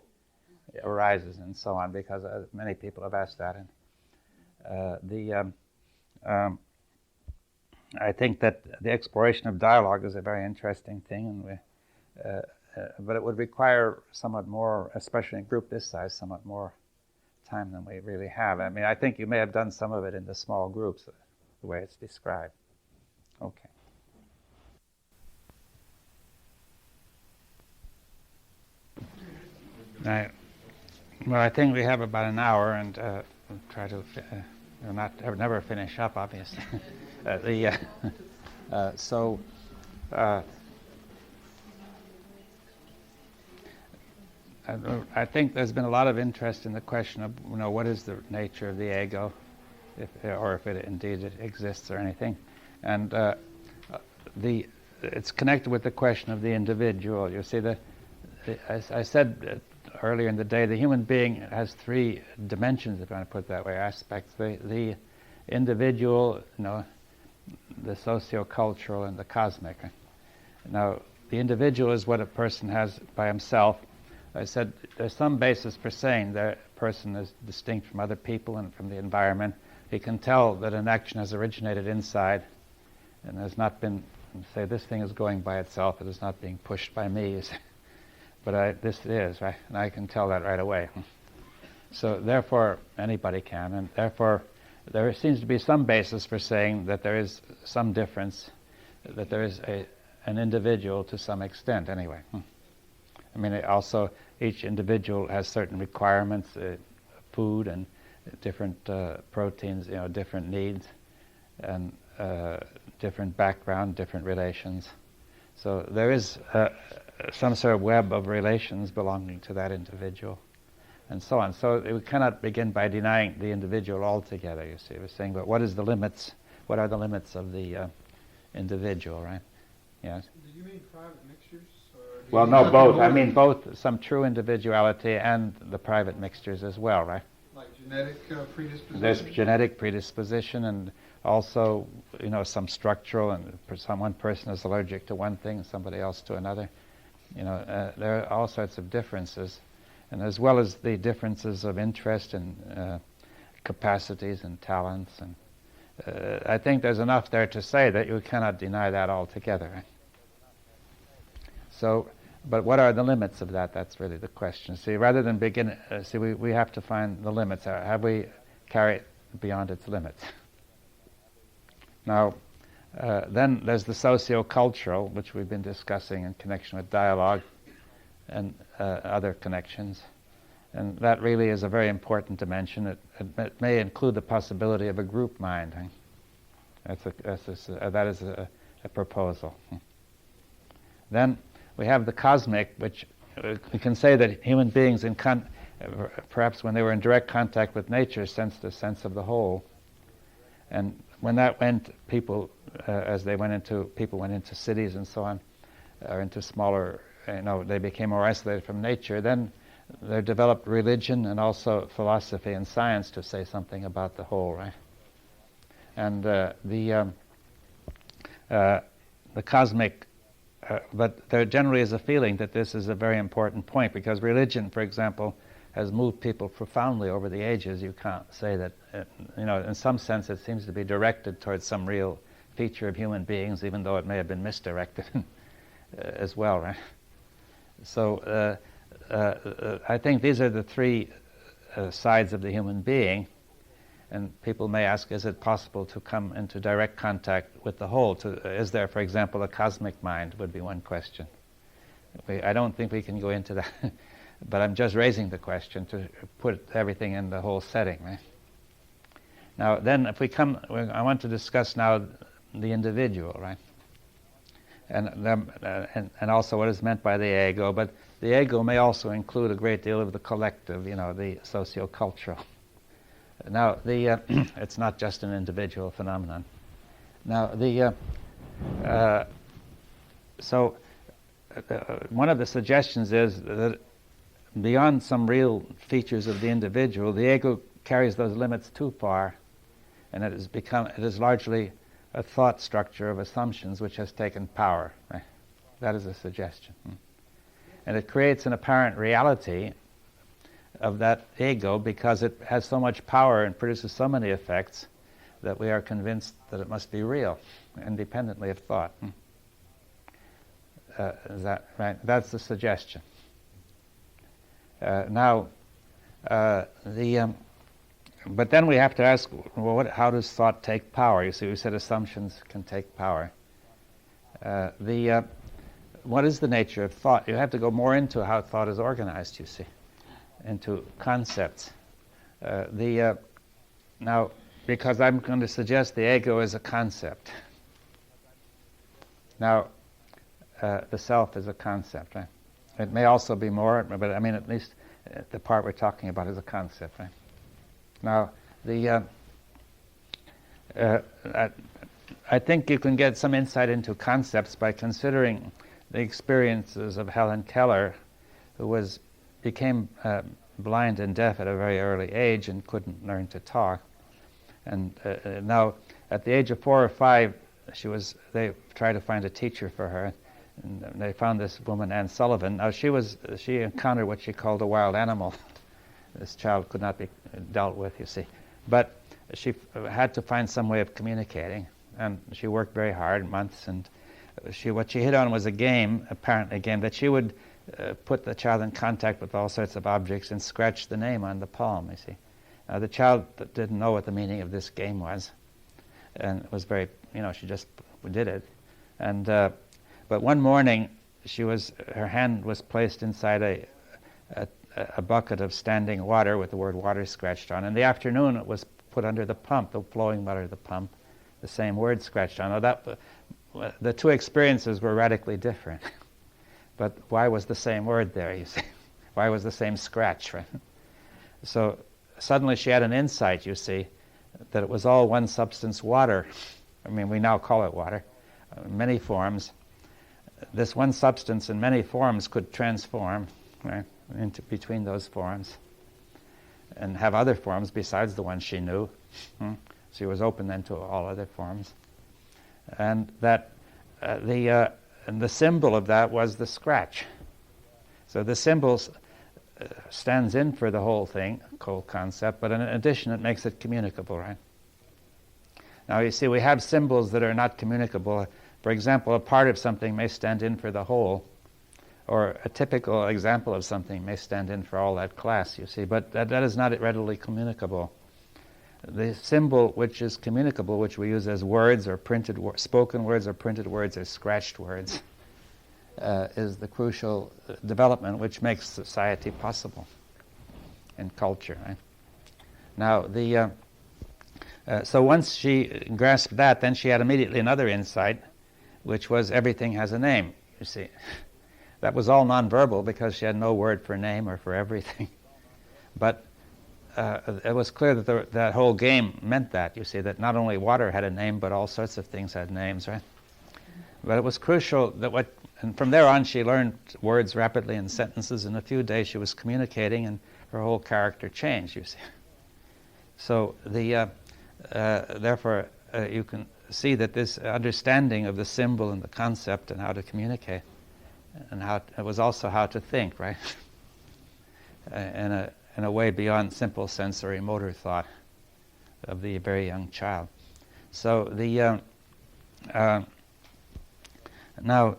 arises and so on, because many people have asked that. And I think that the exploration of dialogue is a very interesting thing, and but it would require somewhat more, especially in a group this size, somewhat more time than we really have. I mean, I think you may have done some of it in the small groups, the way it's described. Okay. Well, I think we have about an hour, and we'll try to never finish up, obviously. I think there's been a lot of interest in the question of, what is the nature of the ego, or if it indeed exists or anything, and it's connected with the question of the individual. You see, as I said earlier in the day, the human being has 3 dimensions, if you want to put it that way, aspects: the individual, the socio-cultural, and the cosmic. Now, the individual is what a person has by himself. I said there's some basis for saying that a person is distinct from other people and from the environment. He can tell that an action has originated inside and has not been, say, this thing is going by itself, it is not being pushed by me, but this is, right? And I can tell that right away. So therefore, anybody can, and therefore there seems to be some basis for saying that there is some difference, that there is an individual to some extent anyway. I mean, also each individual has certain requirements, food and different proteins, different needs, and different background, different relations. So there is some sort of web of relations belonging to that individual, and so on. So we cannot begin by denying the individual altogether, you see. We're saying, but what are the limits of the individual, right? Yes? Did you mean private mixtures? Well, no, both. I mean both, some true individuality and the private mixtures as well, right? Like genetic predisposition? There's genetic predisposition, and also, some structural, and one person is allergic to one thing and somebody else to another. There are all sorts of differences, and as well as the differences of interest and capacities and talents. And I think there's enough there to say that you cannot deny that altogether, right? So, but what are the limits of that? That's really the question. See, rather than begin, we have to find the limits. Have we carried beyond its limits? Now, then there's the socio-cultural, which we've been discussing in connection with dialogue and other connections. And that really is a very important dimension. It may include the possibility of a group mind. That is a proposal. Then we have the cosmic, which we can say that human beings, perhaps when they were in direct contact with nature, sensed a sense of the whole. And when that went, people went into cities and so on, or into smaller, they became more isolated from nature. Then there developed religion and also philosophy and science to say something about the whole, right? And the cosmic. But there generally is a feeling that this is a very important point, because religion, for example, has moved people profoundly over the ages. You can't say that, in some sense it seems to be directed towards some real feature of human beings, even though it may have been misdirected as well, right? So I think these are the 3 sides of the human being. And people may ask, is it possible to come into direct contact with the whole? Is there, for example, a cosmic mind, would be one question. I don't think we can go into that, but I'm just raising the question to put everything in the whole setting, right? Now, then, if we come, I want to discuss now the individual, right? And also what is meant by the ego, but the ego may also include a great deal of the collective, the socio-cultural. Now, it's not just an individual phenomenon. Now, one of the suggestions is that beyond some real features of the individual, the ego carries those limits too far, and it is largely a thought structure of assumptions which has taken power. Right? That is a suggestion. And it creates an apparent reality of that ego because it has so much power and produces so many effects that we are convinced that it must be real, independently of thought. Is that right? That's the suggestion. But then we have to ask, well, how does thought take power? You see, we said assumptions can take power. What is the nature of thought? You have to go more into how thought is organized, you see, into concepts. Now, because I'm going to suggest the ego is a concept. Now, the self is a concept, right? It may also be more, but I mean, at least the part we're talking about is a concept, right? Now, I think you can get some insight into concepts by considering the experiences of Helen Keller, who became blind and deaf at a very early age and couldn't learn to talk. And now, at the age of 4 or 5, they tried to find a teacher for her, and they found this woman, Anne Sullivan. Now, she encountered what she called a wild animal. This child could not be dealt with, you see. But she had to find some way of communicating, and she worked very hard, months, and what she hit on was apparently a game, that she would put the child in contact with all sorts of objects and scratch the name on the palm, you see. Now, the child didn't know what the meaning of this game was, and it was very, she just did it. And but one morning, her hand was placed inside a bucket of standing water with the word water scratched on. In the afternoon, it was put under the pump, the flowing water of the pump, the same word scratched on. Now, the two experiences were radically different. But why was the same word there, you see? Why was the same scratch, right? So suddenly she had an insight, you see, that it was all one substance, water. I mean, we now call it water, many forms. This one substance in many forms could transform, right, between those forms and have other forms besides the one she knew. She was open then to all other forms. And that and the symbol of that was the scratch. So the symbol stands in for the whole thing, whole concept, but in addition it makes it communicable, right? Now you see, we have symbols that are not communicable. For example, a part of something may stand in for the whole, or a typical example of something may stand in for all that class, you see, but that is not readily communicable. The symbol which is communicable, which we use as words or spoken words or printed words or scratched words, is the crucial development which makes society possible and culture. Right? Now, so once she grasped that, then she had immediately another insight, which was everything has a name, you see. That was all nonverbal because she had no word for name or for everything. But it was clear that that whole game meant that, you see, that not only water had a name, but all sorts of things had names, right? But it was crucial that and from there on she learned words rapidly in sentences. In a few days she was communicating and her whole character changed, you see. So therefore you can see that this understanding of the symbol and the concept and how to communicate and it was also how to think, right? In a way beyond simple sensory motor thought of the very young child. So now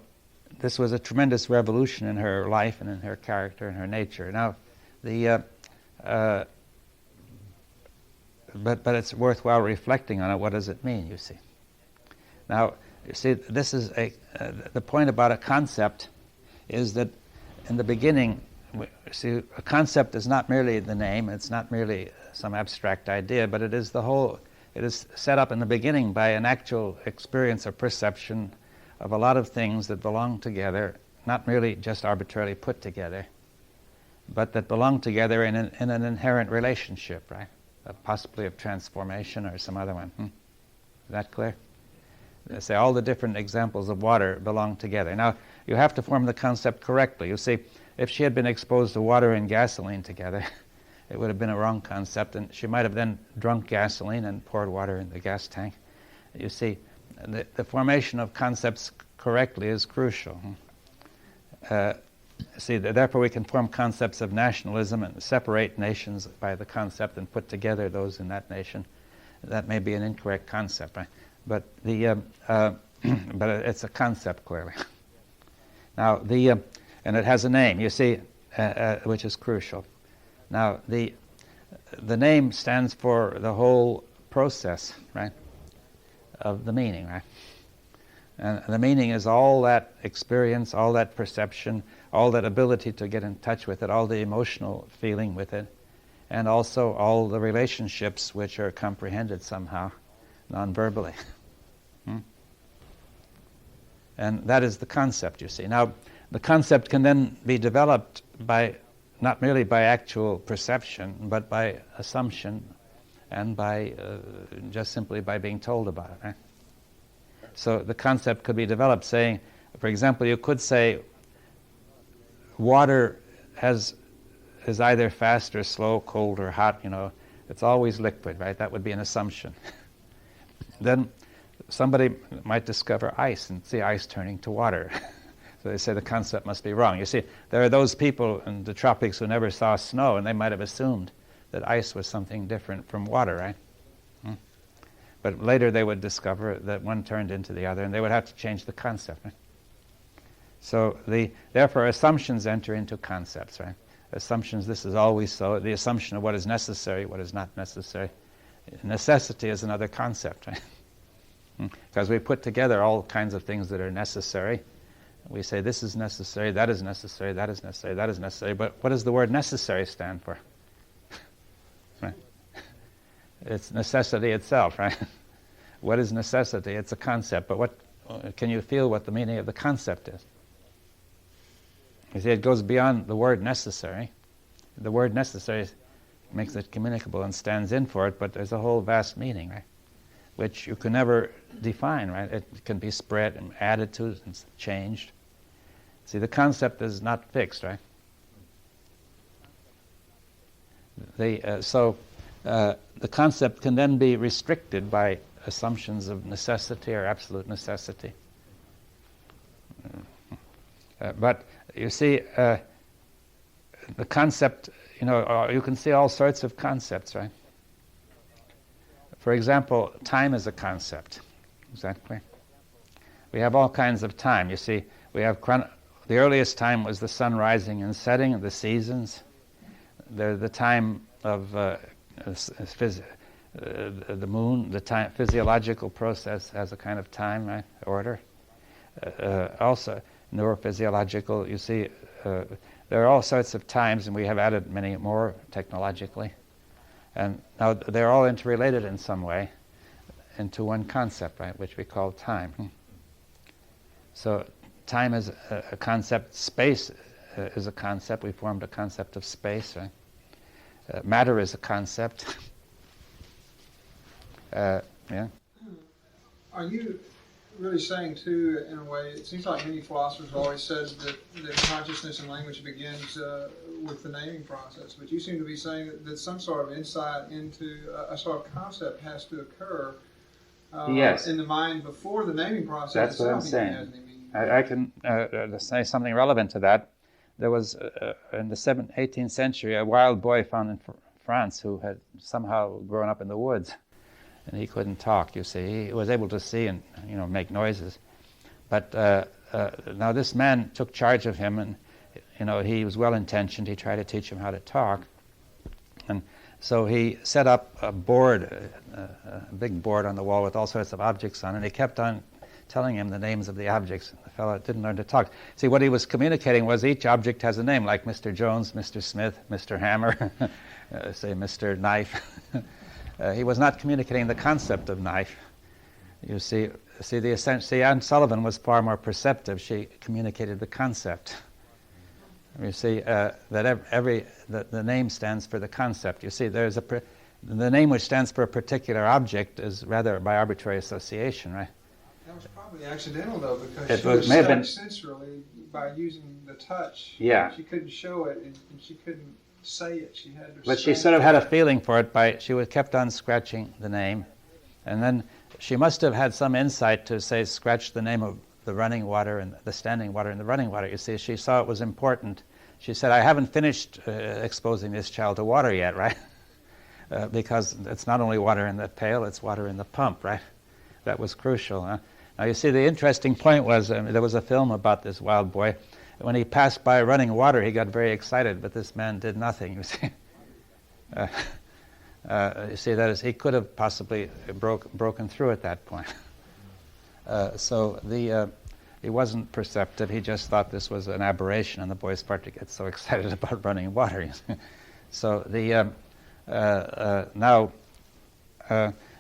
this was a tremendous revolution in her life and in her character and her nature. Now but it's worthwhile reflecting on it. What does it mean, you see? Now, you see, this is the point about a concept is that in the beginning, see, a concept is not merely the name, it's not merely some abstract idea, but it is the whole, it is set up in the beginning by an actual experience or perception of a lot of things that belong together, not merely just arbitrarily put together, but that belong together in an inherent relationship, right? Possibly of transformation or some other one. Is that clear? Say all the different examples of water belong together. Now, you have to form the concept correctly. You see, if she had been exposed to water and gasoline together, it would have been a wrong concept, and she might have then drunk gasoline and poured water in the gas tank. You see, the formation of concepts correctly is crucial. See, therefore we can form concepts of nationalism and separate nations by the concept and put together those in that nation. That may be an incorrect concept, right? But but it's a concept clearly. Now and it has a name, you see, which is crucial. Now the name stands for the whole process, right, of the meaning, right? And the meaning is all that experience, all that perception, all that ability to get in touch with it, all the emotional feeling with it, and also all the relationships which are comprehended somehow, non-verbally. And that is the concept, you see. Now, the concept can then be developed by, not merely by actual perception, but by assumption and by just simply by being told about it, right? So the concept could be developed saying, for example, you could say water is either fast or slow, cold or hot, you know. It's always liquid, right? That would be an assumption. Then somebody might discover ice and see ice turning to water. So they say the concept must be wrong. You see, there are those people in the tropics who never saw snow, and they might have assumed that ice was something different from water, right? But later they would discover that one turned into the other, and they would have to change the concept, right? So therefore assumptions enter into concepts, right? Assumptions, this is always so. The assumption of what is necessary, what is not necessary. Necessity is another concept, right? Because we put together all kinds of things that are necessary. We say this is necessary, that is necessary, that is necessary, that is necessary. But what does the word necessary stand for? Right? It's necessity itself, right? What is necessity? It's a concept. But what can you feel what the meaning of the concept is? You see, it goes beyond the word necessary. The word necessary makes it communicable and stands in for it, but there's a whole vast meaning, right? Which you can never define, right? It can be spread and added to and changed. See, the concept is not fixed, right? So the concept can then be restricted by assumptions of necessity or absolute necessity. But you see, the concept, you know, you can see all sorts of concepts, right? For example, time is a concept. Is that clear? We have all kinds of time. You see, we have the earliest time was the sun rising and setting, the seasons. The time of the moon, the time physiological process has a kind of time, right? Order. Also, neurophysiological. You see, there are all sorts of times, and we have added many more technologically. And now they're all interrelated in some way into one concept, right, which we call time. So time is a concept. Space is a concept. We formed a concept of space, right? Matter is a concept. Yeah. Are you really saying, too, in a way, it seems like many philosophers always said that consciousness and language begins with the naming process, but you seem to be saying that some sort of insight into a sort of concept has to occur Yes. in the mind before the naming process. That's what I'm saying. I can say something relevant to that. There was, in the 18th century, a wild boy found in France who had somehow grown up in the woods. And he couldn't talk, you see. He was able to see and, you know, make noises. But now this man took charge of him, and, you know, he was well-intentioned. He tried to teach him how to talk. And so he set up a board, a big board on the wall with all sorts of objects on it. And he kept on telling him the names of the objects. The fellow didn't learn to talk. See, what he was communicating was each object has a name, like Mr. Jones, Mr. Smith, Mr. Hammer, say Mr. Knife. He was not communicating the concept of knife. You see, Anne Sullivan was far more perceptive. She communicated the concept. You see that the name stands for the concept. You see, the name which stands for a particular object is rather by arbitrary association, right? That was probably accidental, though, because It she was may have stuck been- sensorily by using the touch. Yeah. She couldn't show it, and she couldn't say it. She had to. But she scratch sort of it. had a feeling for it she kept on scratching the name, and then she must have had some insight to say scratch the name of the running water and the standing water and the running water. You see, she saw it was important. She said, "I haven't finished exposing this child to water yet, right?" Because it's not only water in the pail, it's water in the pump, right? That was crucial. Huh? Now, you see, the interesting point was there was a film about this wild boy. When he passed by running water, he got very excited, but this man did nothing, you see. You see, that is, he could have possibly broken through at that point. He wasn't perceptive. He just thought this was an aberration on the boy's part to get so excited about running water. You see. So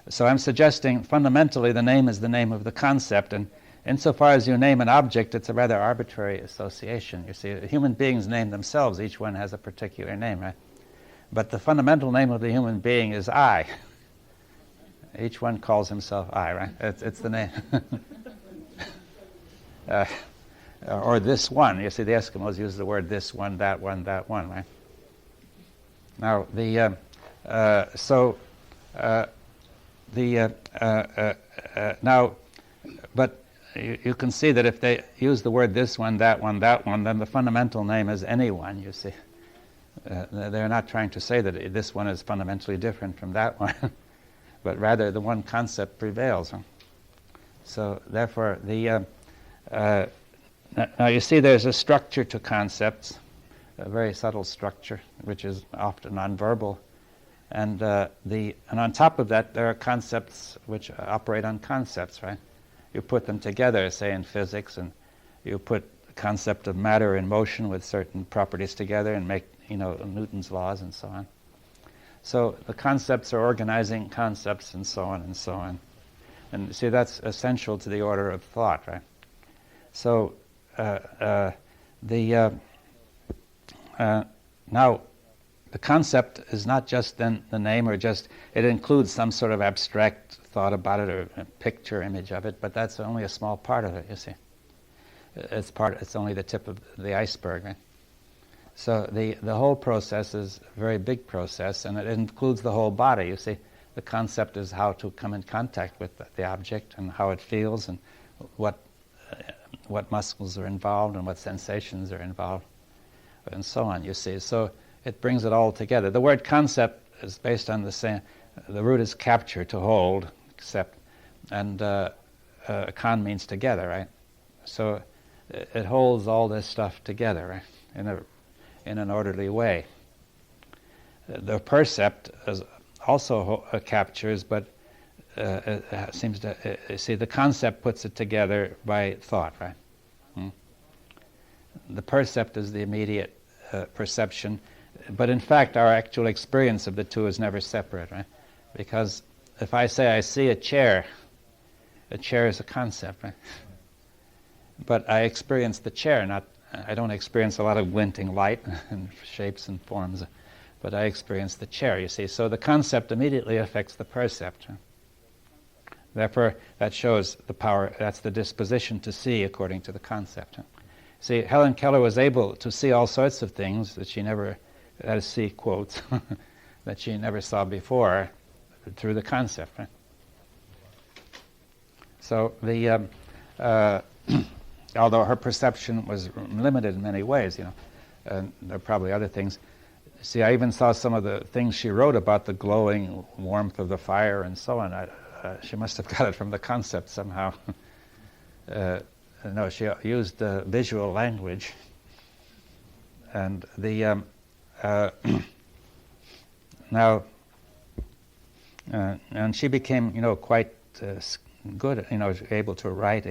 so I'm suggesting fundamentally the name is the name of the concept, and insofar as you name an object, it's a rather arbitrary association. You see, human beings name themselves. Each one has a particular name, right? But the fundamental name of the human being is I. Each one calls himself I, right? It's the name. Or this one. You see, the Eskimos use the word this one, that one, right? Now, but you can see that if they use the word this one, then the fundamental name is anyone, you see. They're not trying to say that this one is fundamentally different from that one, but rather the one concept prevails. Huh? So therefore, now you see there's a structure to concepts, a very subtle structure, which is often nonverbal. And on top of that, there are concepts which operate on concepts, right? You put them together, say in physics, and you put the concept of matter in motion with certain properties together and make, Newton's laws and so on. So the concepts are organizing concepts and so on and so on. And see, that's essential to the order of thought, right? So now, the concept is not just then the name, or just it includes some sort of abstract thought about it or a picture image of it, but that's only a small part of it. You see, it's only the tip of the iceberg. Right? So the whole process is a very big process, and it includes the whole body. You see, the concept is how to come in contact with the object and how it feels and what muscles are involved and what sensations are involved, and so on. You see, so it brings it all together. The word concept is based on the same. The root is capture, to hold, accept, and con means together, right? So it holds all this stuff together, right, in an orderly way. The percept is also captures, but it seems to see the concept puts it together by thought, right? The percept is the immediate perception. But in fact, our actual experience of the two is never separate, right? Because if I say I see a chair is a concept, right? But I experience the chair, I don't experience a lot of glinting light and shapes and forms, but I experience the chair, you see. So the concept immediately affects the percept. Right? Therefore, that shows the power, that's the disposition to see according to the concept. Right? See, Helen Keller was able to see all sorts of things that she never, that is, see quotes, that she never saw before through the concept. Right? So although her perception was limited in many ways, and there are probably other things. See, I even saw some of the things she wrote about the glowing warmth of the fire and so on. She must have got it from the concept somehow. No, she used visual language, and and she became, quite good, able to write,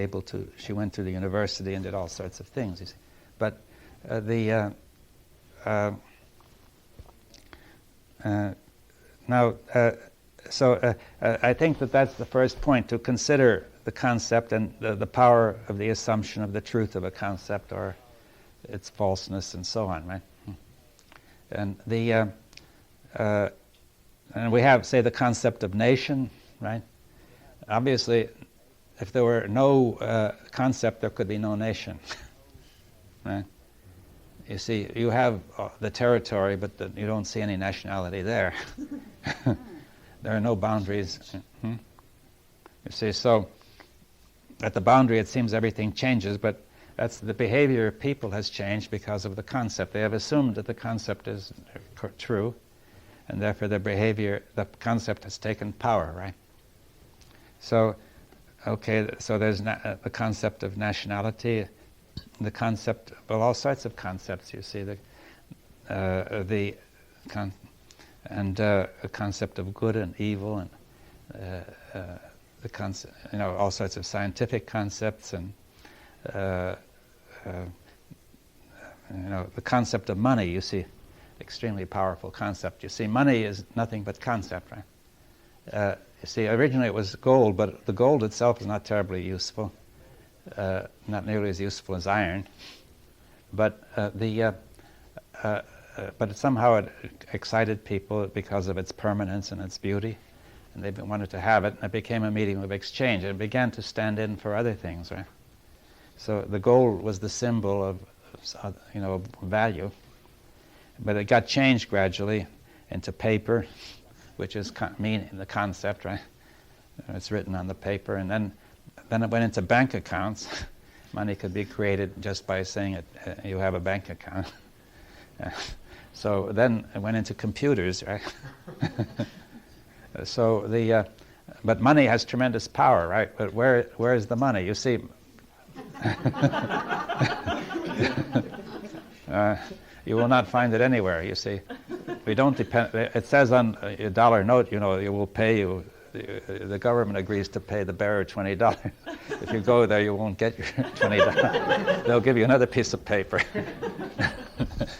she went to the university and did all sorts of things, you see. But I think that's the first point, to consider the concept and the power of the assumption of the truth of a concept or its falseness and so on, right? And and we have, say, the concept of nation, right? Obviously, if there were no concept, there could be no nation, right? You see, you have the territory, but you don't see any nationality there. There are no boundaries. You see, so at the boundary it seems everything changes, but that's the behavior of people has changed because of the concept. They have assumed that the concept is true, and therefore their behavior, the concept has taken power, right? So, so there's the concept of nationality, the concept, well, all sorts of concepts, you see, a concept of good and evil, and the concept, all sorts of scientific concepts, and the concept of money, you see, extremely powerful concept. You see, money is nothing but concept, right? You see, originally it was gold, but the gold itself is not terribly useful, not nearly as useful as iron. But but somehow it excited people because of its permanence and its beauty, and they wanted to have it, and it became a medium of exchange. It began to stand in for other things, right? So the gold was the symbol of value, but it got changed gradually into paper, which is the concept, right? It's written on the paper, and then it went into bank accounts. Money could be created just by saying it. You have a bank account. So then it went into computers, right? So but money has tremendous power, right? But where is the money? You see, you will not find it anywhere. You see, we don't depend. It says on a dollar note, you will pay you. The government agrees to pay the bearer $20. If you go there, you won't get your $20. They'll give you another piece of paper,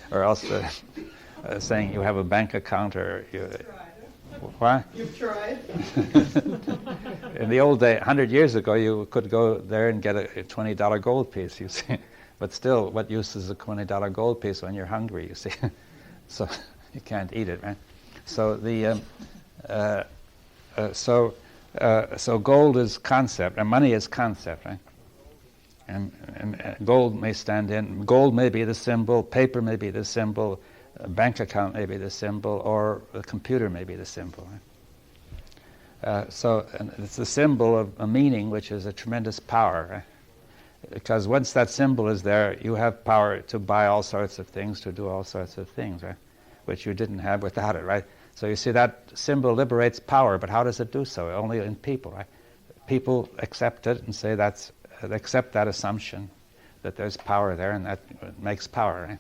or else saying you have a bank account, or you. What? You've tried. In the old day, 100 years ago, you could go there and get a $20 gold piece, you see. But still, what use is a $20 gold piece when you're hungry, you see? So you can't eat it, right? So so gold is concept, and money is concept, right? And gold may stand in. Gold may be the symbol. Paper may be the symbol. A bank account may be the symbol, or a computer may be the symbol. Right? So it's the symbol of a meaning, which is a tremendous power. Right? Because once that symbol is there, you have power to buy all sorts of things, to do all sorts of things, right? Which you didn't have without it, right? So you see, that symbol liberates power, but how does it do so? Only in people, right? People accept it and say accept that assumption that there's power there, and that makes power, right?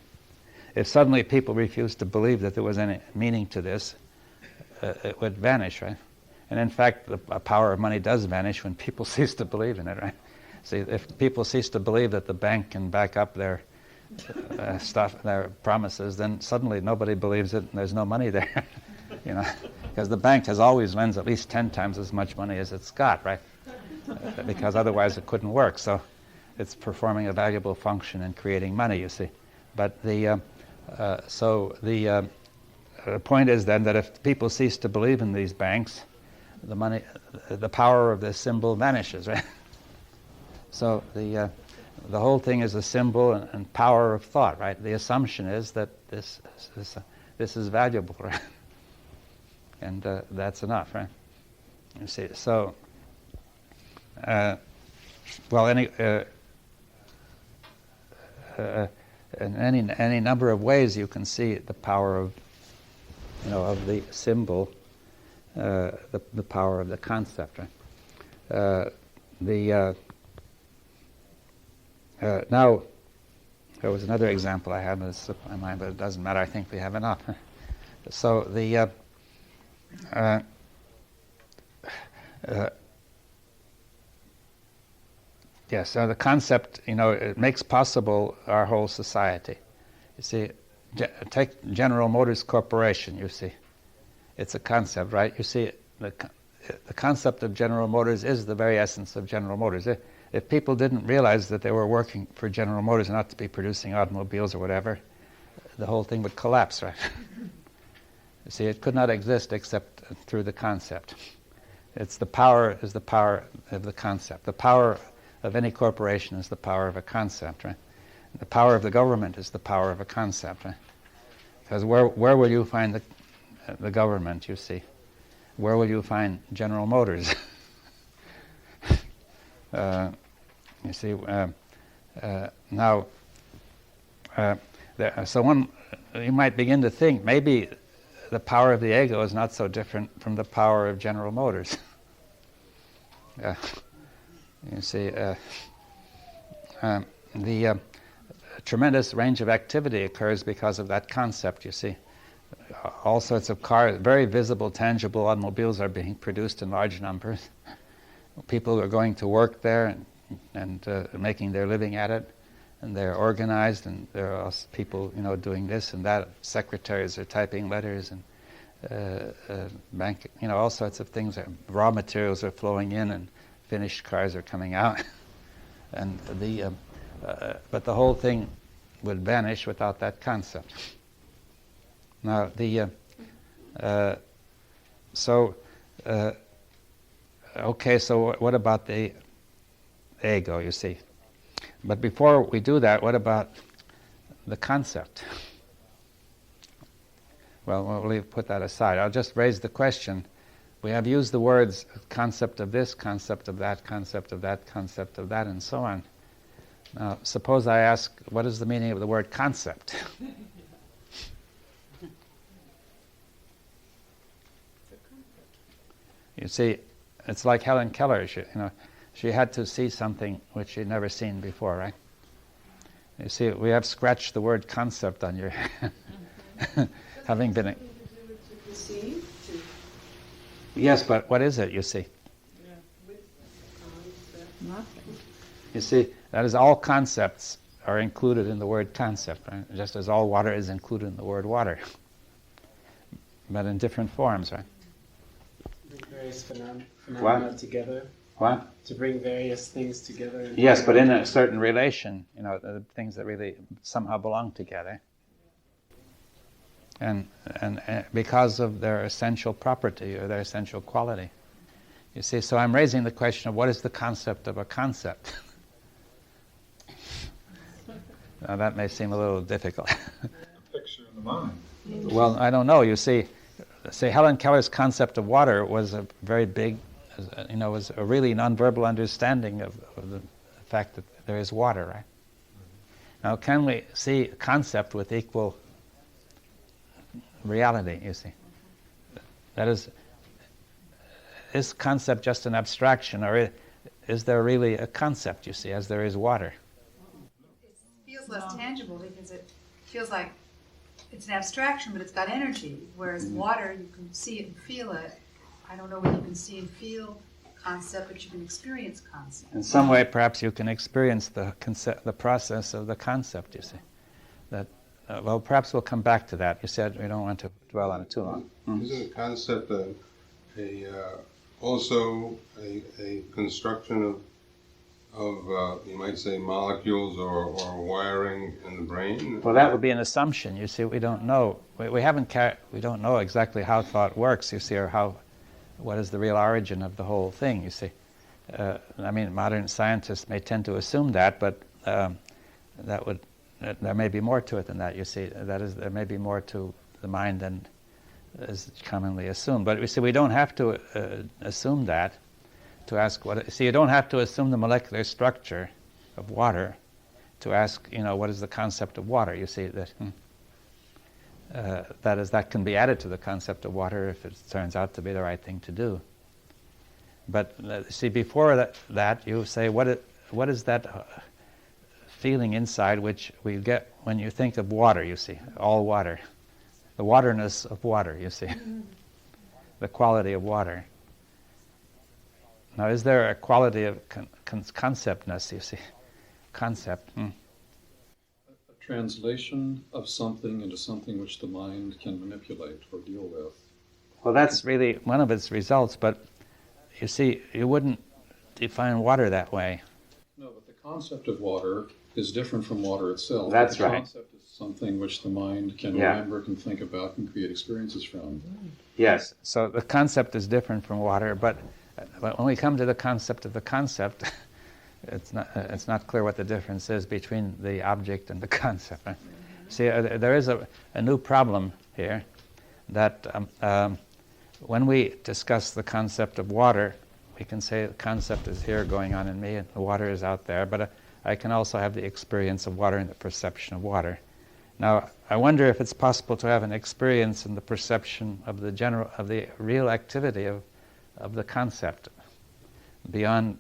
If suddenly people refused to believe that there was any meaning to this, it would vanish, right? And in fact, the power of money does vanish when people cease to believe in it, right? See, if people cease to believe that the bank can back up their stuff, their promises, then suddenly nobody believes it, and there's no money there, because the bank has always lends at least 10 times as much money as it's got, right? Because otherwise it couldn't work. So it's performing a valuable function in creating money, you see. But the point is then that if people cease to believe in these banks, the power of the symbol vanishes, right? So the whole thing is a symbol and power of thought, right? The assumption is that this is valuable, right? And that's enough, right? You see, so in any number of ways you can see the power of of the symbol, the power of the concept, right? Now there was another example I had in my mind, but it doesn't matter. I think we have enough. So Yes, so the concept, it makes possible our whole society. You see, take General Motors Corporation, you see. It's a concept, right? You see, the concept of General Motors is the very essence of General Motors. If people didn't realize that they were working for General Motors, not to be producing automobiles or whatever, the whole thing would collapse, right? You see, it could not exist except through the concept. The power of the concept. The power of any corporation is the power of a concept, right? The power of the government is the power of a concept, right? Because where will you find the government, you see? Where will you find General Motors? You see, now, so you might begin to think maybe the power of the ego is not so different from the power of General Motors. You see, the tremendous range of activity occurs because of that concept, you see. All sorts of cars, very visible, tangible automobiles are being produced in large numbers. People are going to work there and making their living at it, and they're organized, and there are people, doing this and that. Secretaries are typing letters, and bank, all sorts of things. Raw materials are flowing in, and finished cars are coming out. And but the whole thing would vanish without that concept. Now, okay, so what about the ego, you see? But before we do that, what about the concept? Well, we'll put that aside. I'll just raise the question. We have used the words concept of this, concept of that, concept of that, concept of that, and so on. Now, suppose I ask, what is the meaning of the word concept? You see, it's like Helen Keller. She had to see something which she'd never seen before, right? You see, we have scratched the word concept on your having been. Yes, but what is it? You see. You see, that is, all concepts are included in the word concept, right? Just as all water is included in the word water, but in different forms, right? Various phenomena together. What? To bring various things together. Yes, but in a certain relation, the things that really somehow belong together, and because of their essential property or their essential quality. You see, so I'm raising the question of what is the concept of a concept. Now that may seem a little difficult. A picture in the mind. Well, I don't know. You see, Helen Keller's concept of water was a very big, was a really nonverbal understanding of the fact that there is water, right? Now, can we see a concept with equal reality, you see? That is concept just an abstraction, or is there really a concept, you see, as there is water? It feels less tangible because it feels like it's an abstraction, but it's got energy, whereas water, you can see it and feel it. I don't know whether you can see and feel concept, but you can experience concept. In some way, perhaps you can experience the process of the concept, you see. That, well, perhaps we'll come back to that. You said we don't want to dwell on it too long. Isn't a concept also a construction of you might say molecules or wiring in the brain? Well, that would be an assumption. You see, we don't know. We don't know exactly how thought works. You see, or what is the real origin of the whole thing. You see, modern scientists may tend to assume that, but there may be more to it than that. You see, that is, there may be more to the mind than is commonly assumed. But you see, we don't have to assume that. To ask you don't have to assume the molecular structure of water to ask, what is the concept of water? You see that can be added to the concept of water if it turns out to be the right thing to do. But see, before that you say, what is that feeling inside which we get when you think of water? You see, all water, the waterness of water. You see, the quality of water. Now, is there a quality of conceptness, you see? Concept. A translation of something into something which the mind can manipulate or deal with. Well, that's really one of its results, but you see, you wouldn't define water that way. No, but the concept of water is different from water itself. That's the right. Concept is something which the mind can remember, can think about, can create experiences from. Yes. So the concept is different from water, but when we come to the concept of the concept, it's not clear what the difference is between the object and the concept. Right? See, there is a new problem here, that when we discuss the concept of water, we can say the concept is here going on in me and the water is out there, but I can also have the experience of water and the perception of water. Now, I wonder if it's possible to have an experience in the perception of the real activity of the concept beyond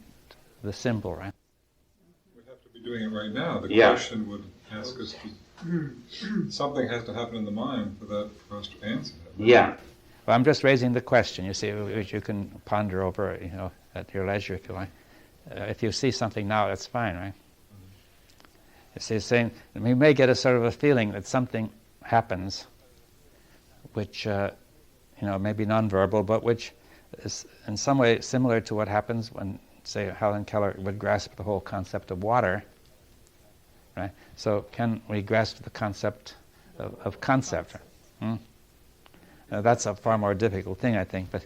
the symbol, right? We have to be doing it right now. The Yeah. question would ask us to, something has to happen in the mind for us to answer that. Yeah. Well, I'm just raising the question, you see, which you can ponder over, at your leisure if you like. If you see something now, that's fine, right? You see, saying, we may get a sort of a feeling that something happens which, may be nonverbal, but which is in some way similar to what happens when, say, Helen Keller would grasp the whole concept of water, right? So can we grasp the concept of concept? That's a far more difficult thing, I think. But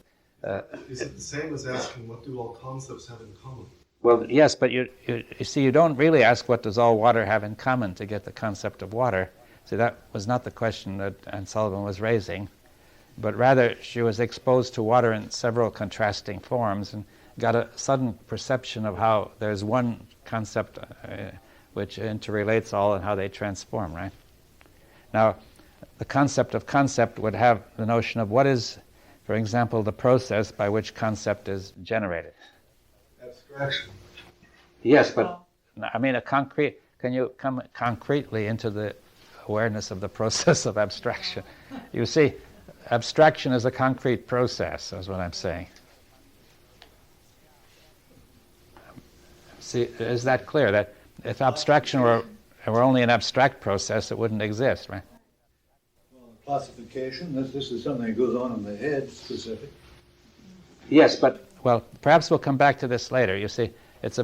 is it the same as asking what do all concepts have in common? well, yes, but you see, you don't really ask what does all water have in common to get the concept of water. See, that was not the question that Anne Sullivan was raising, but rather she was exposed to water in several contrasting forms and got a sudden perception of how there's one concept which interrelates all and how they transform, right? Now, the concept of concept would have the notion of what is, for example, the process by which concept is generated. Abstraction. Yes, but I mean can you come concretely into the awareness of the process of abstraction? You see, abstraction is a concrete process, is what I'm saying. See, is that clear? That if abstraction were only an abstract process, it wouldn't exist, right? Classification, this is something that goes on in the head, specific. Yes, but, well, perhaps we'll come back to this later. You see, it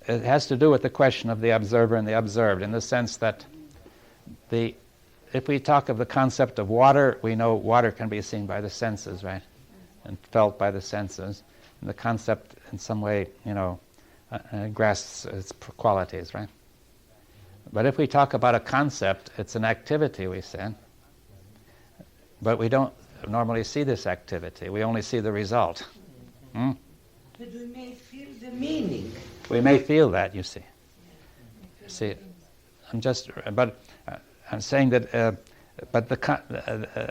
has to do with the question of the observer and the observed, in the sense that if we talk of the concept of water, we know water can be seen by the senses, right? And felt by the senses. And the concept, in some way, grasps its qualities, right? But if we talk about a concept, it's an activity, we said. But we don't normally see this activity. We only see the result. But we may feel the meaning. We may feel that, you see. See, I'm saying that,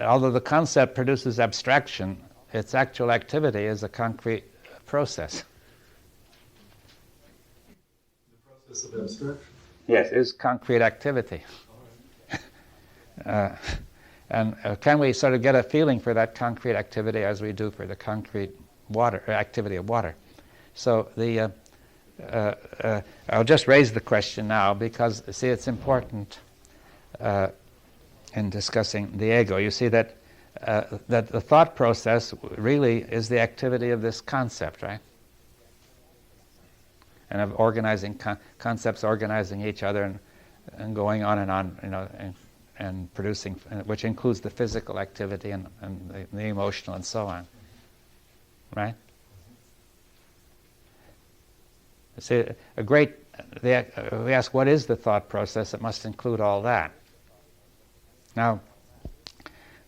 although the concept produces abstraction, its actual activity is a concrete process. The process of abstraction? Yes, is concrete activity. And can we sort of get a feeling for that concrete activity as we do for the concrete activity of water? So I'll just raise the question now because, see, it's important in discussing the ego. You see that the thought process really is the activity of this concept, right? And of organizing concepts, organizing each other, and going on and on, and producing, which includes the physical activity and the emotional and so on, right? See, we ask, what is the thought process? It must include all that. Now,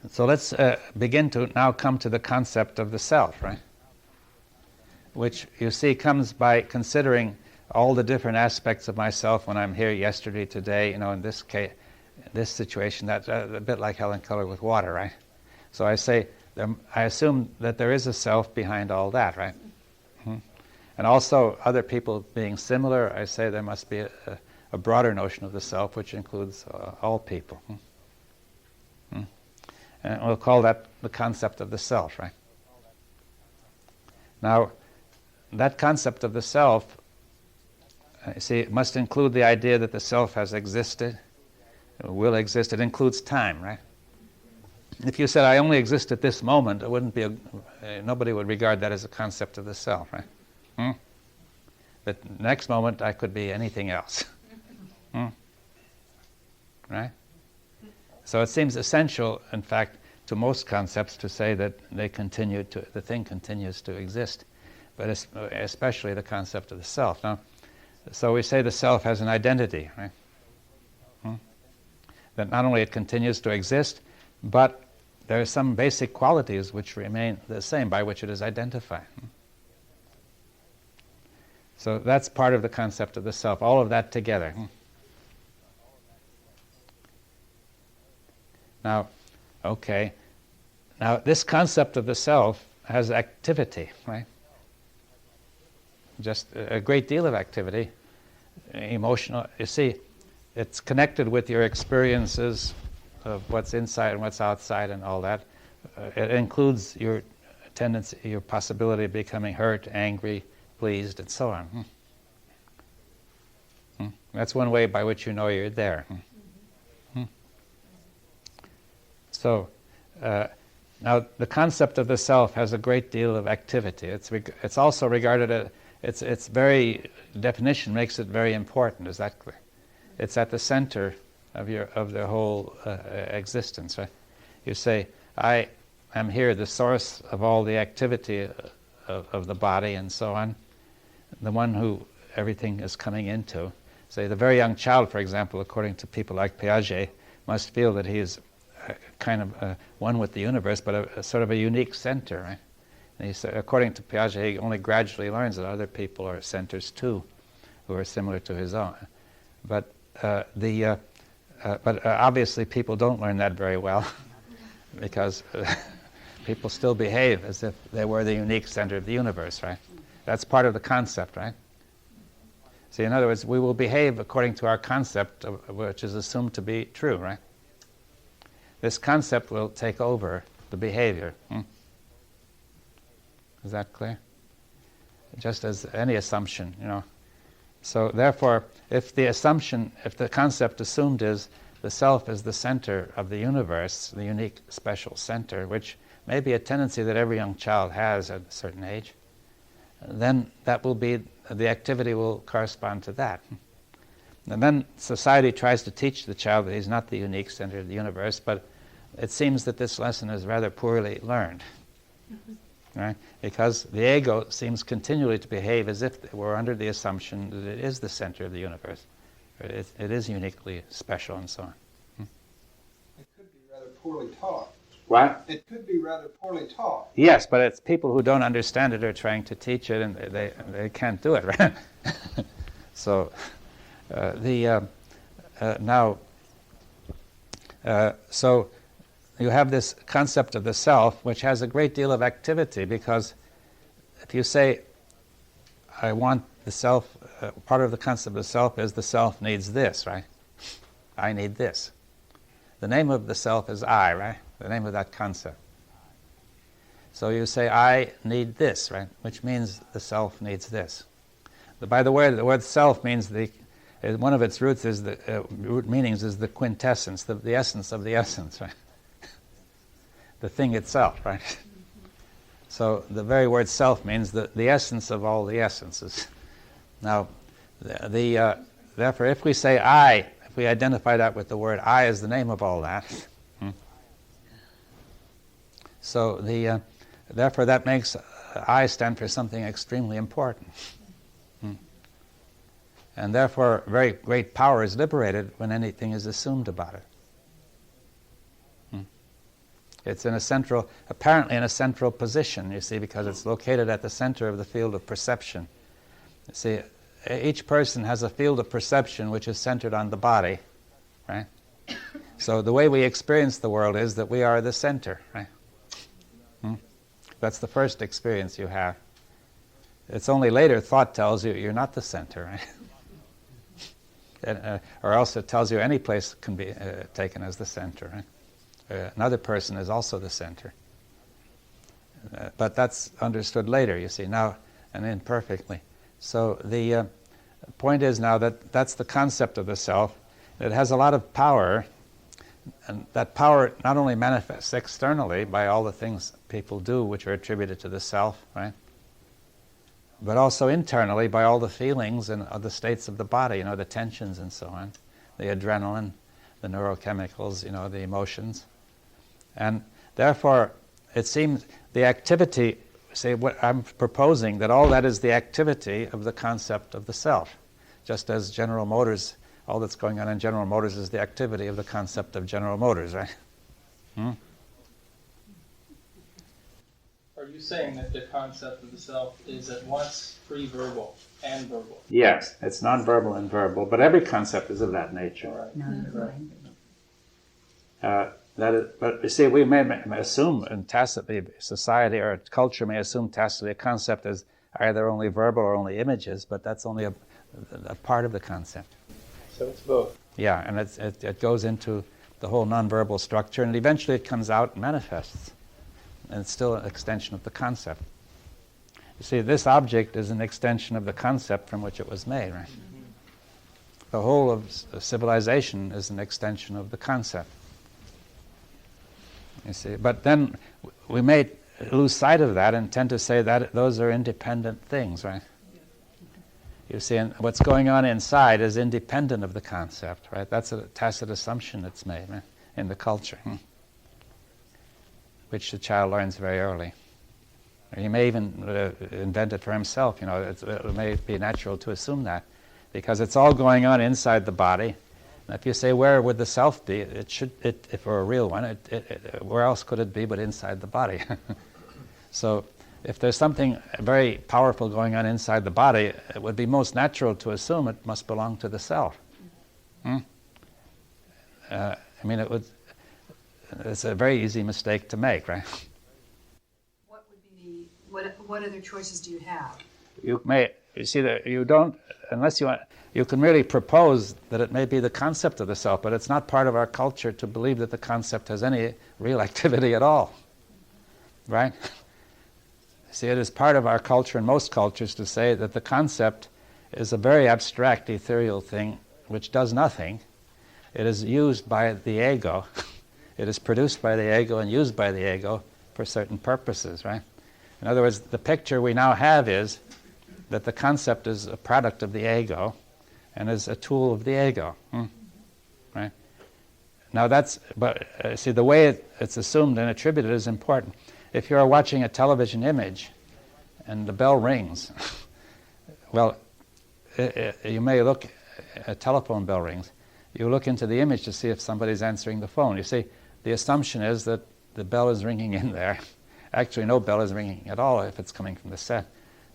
so let's begin to now come to the concept of the self, right? Which, you see, comes by considering all the different aspects of myself when I'm here yesterday, today, in this case, this situation, that's a bit like Helen Keller with water, right? So I assume that there is a self behind all that, right? And also, other people being similar, I say there must be a broader notion of the self, which includes all people. And we'll call that the concept of the self, right? Now, that concept of the self, see, it must include the idea that the self has existed, will exist. It includes time, right? If you said, I only exist at this moment, it wouldn't be nobody would regard that as a concept of the self, right? But next moment, I could be anything else. Right? So it seems essential, in fact, to most concepts to say that the thing continues to exist, but especially the concept of the self. Now, so we say the self has an identity, right? That not only it continues to exist, but there are some basic qualities which remain the same, by which it is identified. So that's part of the concept of the self, all of that together. Now, okay. Now, this concept of the self has activity, right? Just a great deal of activity, emotional. You see, it's connected with your experiences of what's inside and what's outside and all that. It includes your tendency, your possibility of becoming hurt, angry, pleased, and so on. That's one way by which you know you're there. So, now the concept of the self has a great deal of activity. It's also regarded as its very definition makes it very important. Is that clear? It's at the center of the whole existence. Right? You say, I am here, the source of all the activity of the body and so on, the one who everything is coming into. Say, the very young child, for example, according to people like Piaget, must feel that he is kind of one with the universe, but a sort of a unique center. Right? And according to Piaget, he only gradually learns that other people are centers too, who are similar to his own. But obviously people don't learn that very well, because people still behave as if they were the unique center of the universe, right? That's part of the concept, right? See, in other words, we will behave according to our concept, which is assumed to be true, right? This concept will take over the behavior. Is that clear? Just as any assumption, you know. So therefore, if the concept assumed is the self is the center of the universe, the unique special center, which may be a tendency that every young child has at a certain age, then that will be, the activity will correspond to that. And then society tries to teach the child that he's not the unique center of the universe, but it seems that this lesson is rather poorly learned. Right? Because the ego seems continually to behave as if we're under the assumption that it is the center of the universe. It is uniquely special and so on. It could be rather poorly taught. What? It could be rather poorly taught. Yes, but it's people who don't understand it are trying to teach it, and they can't do it, right? So so you have this concept of the self, which has a great deal of activity, because if you say, I want the self, part of the concept of the self is the self needs this, right? I need this. The name of the self is I, right? The name of that concept. So you say, I need this, right? Which means the self needs this. By the way, the word self means one of its roots is root meanings is the quintessence, the essence of the essence, right? The thing itself, right? So the very word self means the essence of all the essences. Now, therefore, if we say I, if we identify that with the word I as the name of all that, so therefore that makes I stand for something extremely important. And therefore, very great power is liberated when anything is assumed about it. It's apparently in a central position, you see, because it's located at the center of the field of perception. You see, each person has a field of perception which is centered on the body, right? So the way we experience the world is that we are the center, right? That's the first experience you have. It's only later thought tells you you're not the center, right? Or else it tells you any place can be taken as the center, right? Another person is also the center. But that's understood later, you see. Now, and imperfectly. So the point is now that that's the concept of the self. It has a lot of power, and that power not only manifests externally by all the things people do which are attributed to the self, right? But also internally by all the feelings and the states of the body, the tensions and so on, the adrenaline, the neurochemicals, the emotions. And therefore, it seems the activity, what I'm proposing, that all that is the activity of the concept of the self. Just as General Motors, all that's going on in General Motors is the activity of the concept of General Motors, right? Are you saying that the concept of the self is at once pre-verbal and verbal? Yes, it's non-verbal and verbal, but every concept is of that nature. But you see, we may assume tacitly, society or culture may assume tacitly a concept as either only verbal or only images, but that's only a part of the concept. So it's both. Yeah, and it goes into the whole non-verbal structure, and eventually it comes out and manifests. And it's still an extension of the concept. You see, this object is an extension of the concept from which it was made, right? The whole of civilization is an extension of the concept. You see, but then we may lose sight of that and tend to say that those are independent things, right? You see, and what's going on inside is independent of the concept, right? That's a tacit assumption that's made, right, in the culture, which the child learns very early. He may even invent it for himself. It may be natural to assume that, because it's all going on inside the body. And if you say, where would the self be? If it were a real one, where else could it be but inside the body? So if there's something very powerful going on inside the body, it would be most natural to assume it must belong to the self. It's a very easy mistake to make, right? What would be what other choices do you have? You see that you don't, unless you can merely propose that it may be the concept of the self, but it's not part of our culture to believe that the concept has any real activity at all, right? See, it is part of our culture and most cultures to say that the concept is a very abstract, ethereal thing which does nothing. It is used by the ego. It is produced by the ego and used by the ego for certain purposes, right? In other words, the picture we now have is that the concept is a product of the ego and is a tool of the ego, right? Now see, the way it's assumed and attributed is important. If you're watching a television image and the bell rings, well, you may look, a telephone bell rings, you look into the image to see if somebody's answering the phone. You see, the assumption is that the bell is ringing in there. Actually, no bell is ringing at all if it's coming from the set.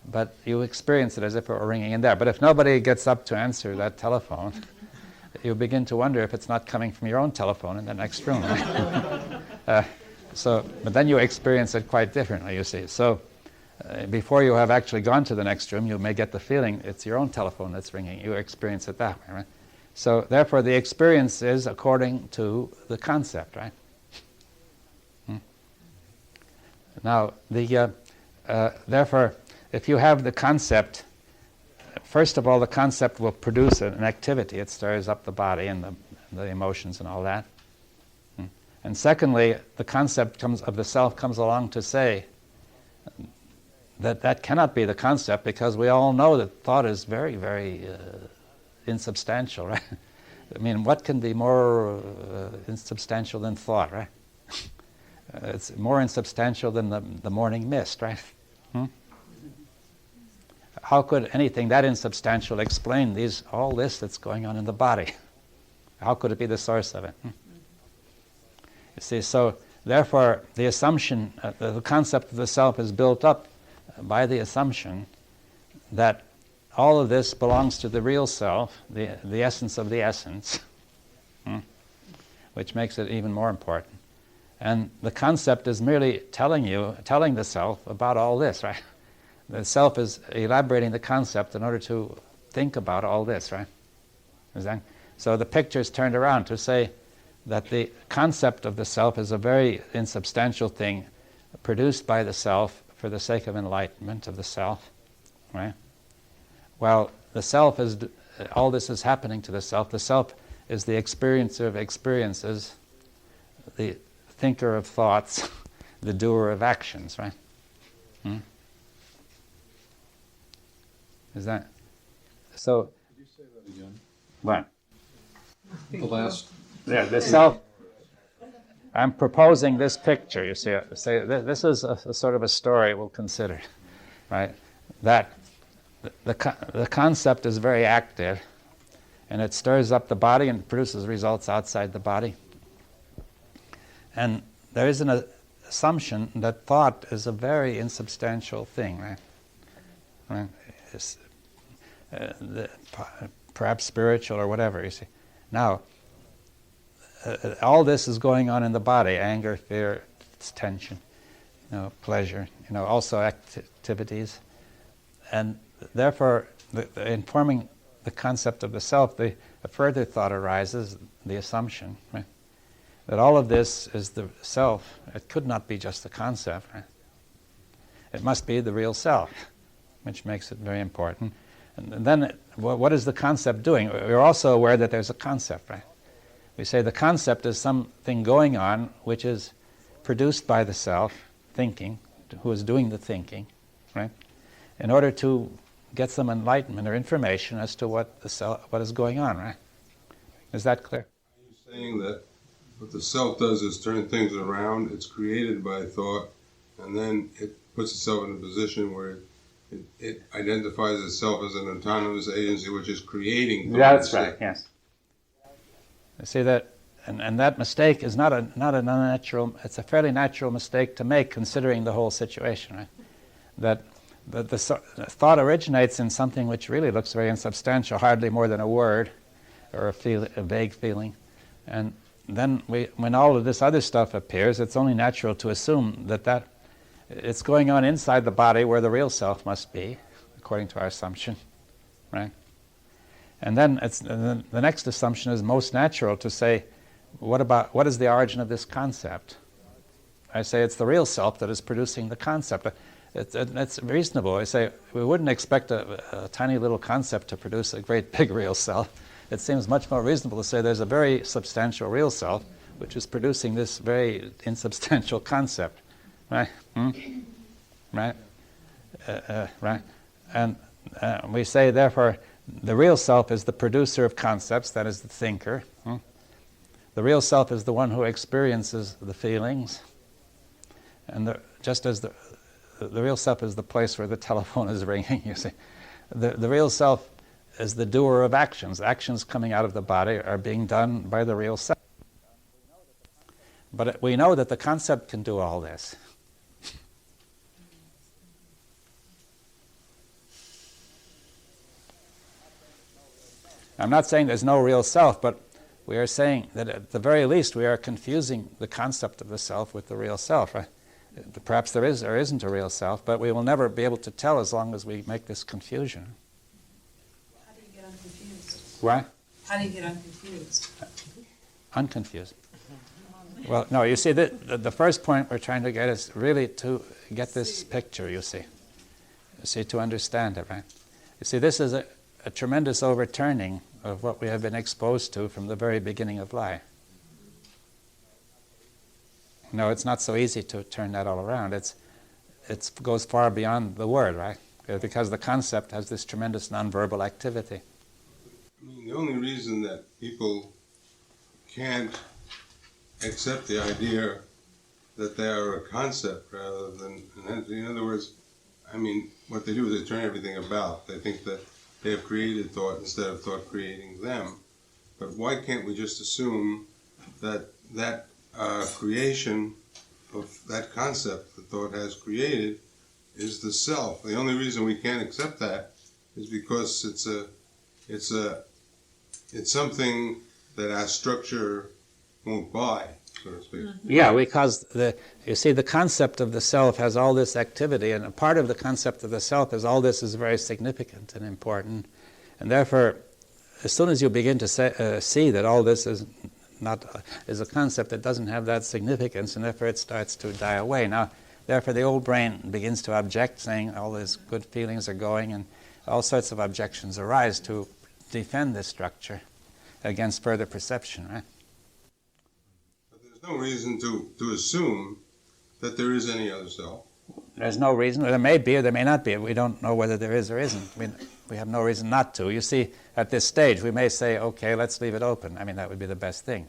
But you experience it as if it were ringing in there. But if nobody gets up to answer that telephone, you begin to wonder if it's not coming from your own telephone in the next room. But then you experience it quite differently, you see. So before you have actually gone to the next room, you may get the feeling it's your own telephone that's ringing. You experience it that way, right? So therefore, the experience is according to the concept, right? Now, therefore, if you have the concept, first of all, the concept will produce an activity. It stirs up the body and the emotions and all that. And secondly, the concept of the self comes along to say that cannot be the concept, because we all know that thought is very, very insubstantial, right? I mean, what can be more insubstantial than thought, right? It's more insubstantial than the morning mist, right? How could anything that insubstantial explain all this that's going on in the body? How could it be the source of it? You see, so therefore the assumption, the concept of the self is built up by the assumption that all of this belongs to the real self, the essence of the essence, which makes it even more important. And the concept is merely telling the self about all this, right? The self is elaborating the concept in order to think about all this, right? So the picture is turned around to say that the concept of the self is a very insubstantial thing produced by the self for the sake of enlightenment of the self, right? Well, the self is, all this is happening to the self. The self is the experiencer of experiences, the thinker of thoughts, the doer of actions, right? Is that so? Could you say that again? What? The last. Yeah, the self. I'm proposing this picture. You see, this is a sort of a story we'll consider, right? That the concept is very active, and it stirs up the body and produces results outside the body. And there is an assumption that thought is a very insubstantial thing, right? It's, perhaps spiritual or whatever, you see. Now, all this is going on in the body: anger, fear, tension, pleasure, also activities. And therefore, in forming the concept of the self, a further thought arises, the assumption, right, that all of this is the self. It could not be just the concept, right? It must be the real self, which makes it very important. And then, what is the concept doing? We're also aware that there's a concept, right? We say the concept is something going on which is produced by the self, thinking, who is doing the thinking, right? In order to get some enlightenment or information as to what is going on, right? Is that clear? Are you saying that what the self does is turn things around? It's created by thought, and then it puts itself in a position where it identifies itself as an autonomous agency which is creating thought. Yeah, that's right, yes. I say that, and that mistake is not an unnatural, it's a fairly natural mistake to make considering the whole situation, right? That the thought originates in something which really looks very insubstantial, hardly more than a word or a vague feeling. And then when all of this other stuff appears, it's only natural to assume that it's going on inside the body where the real self must be, according to our assumption, right? And then the next assumption is most natural to say, what is the origin of this concept? I say it's the real self that is producing the concept. It's reasonable. I say we wouldn't expect a tiny little concept to produce a great big real self. It seems much more reasonable to say there's a very substantial real self which is producing this very insubstantial concept, right? Right? Right? And we say, therefore, the real self is the producer of concepts, that is the thinker. The real self is the one who experiences the feelings. And just as the real self is the place where the telephone is ringing, you see. The real self is the doer of actions. Actions coming out of the body are being done by the real self. But we know that the concept can do all this. I'm not saying there's no real self, but we are saying that at the very least we are confusing the concept of the self with the real self, right? Perhaps there is or isn't a real self, but we will never be able to tell as long as we make this confusion. How do you get unconfused? What? How do you get unconfused? Unconfused. Well, no, you see, the first point we're trying to get is really to get this picture, you see. You see, to understand it, right? You see, this is a tremendous overturning of what we have been exposed to from the very beginning of life. No, it's not so easy to turn that all around. It goes far beyond the word, right? Because the concept has this tremendous nonverbal activity. I mean, the only reason that people can't accept the idea that they are a concept rather than an entity, in other words, I mean, what they do is they turn everything about. They think that they have created thought instead of thought creating them. But why can't we just assume that creation of that concept that thought has created is the self? The only reason we can't accept that is because it's something that our structure won't buy, so to speak. Yeah, because you see, the concept of the self has all this activity, and a part of the concept of the self is all this is very significant and important, and therefore, as soon as you begin to see that all this is a concept that doesn't have that significance, and therefore it starts to die away. Now, therefore the old brain begins to object, saying all these good feelings are going, and all sorts of objections arise to defend this structure against further perception, right? But there's no reason to assume that there is any other self. There's no reason. There may be or there may not be. We don't know whether there is or isn't. We have no reason not to. You see, at this stage, we may say, okay, let's leave it open. I mean, that would be the best thing.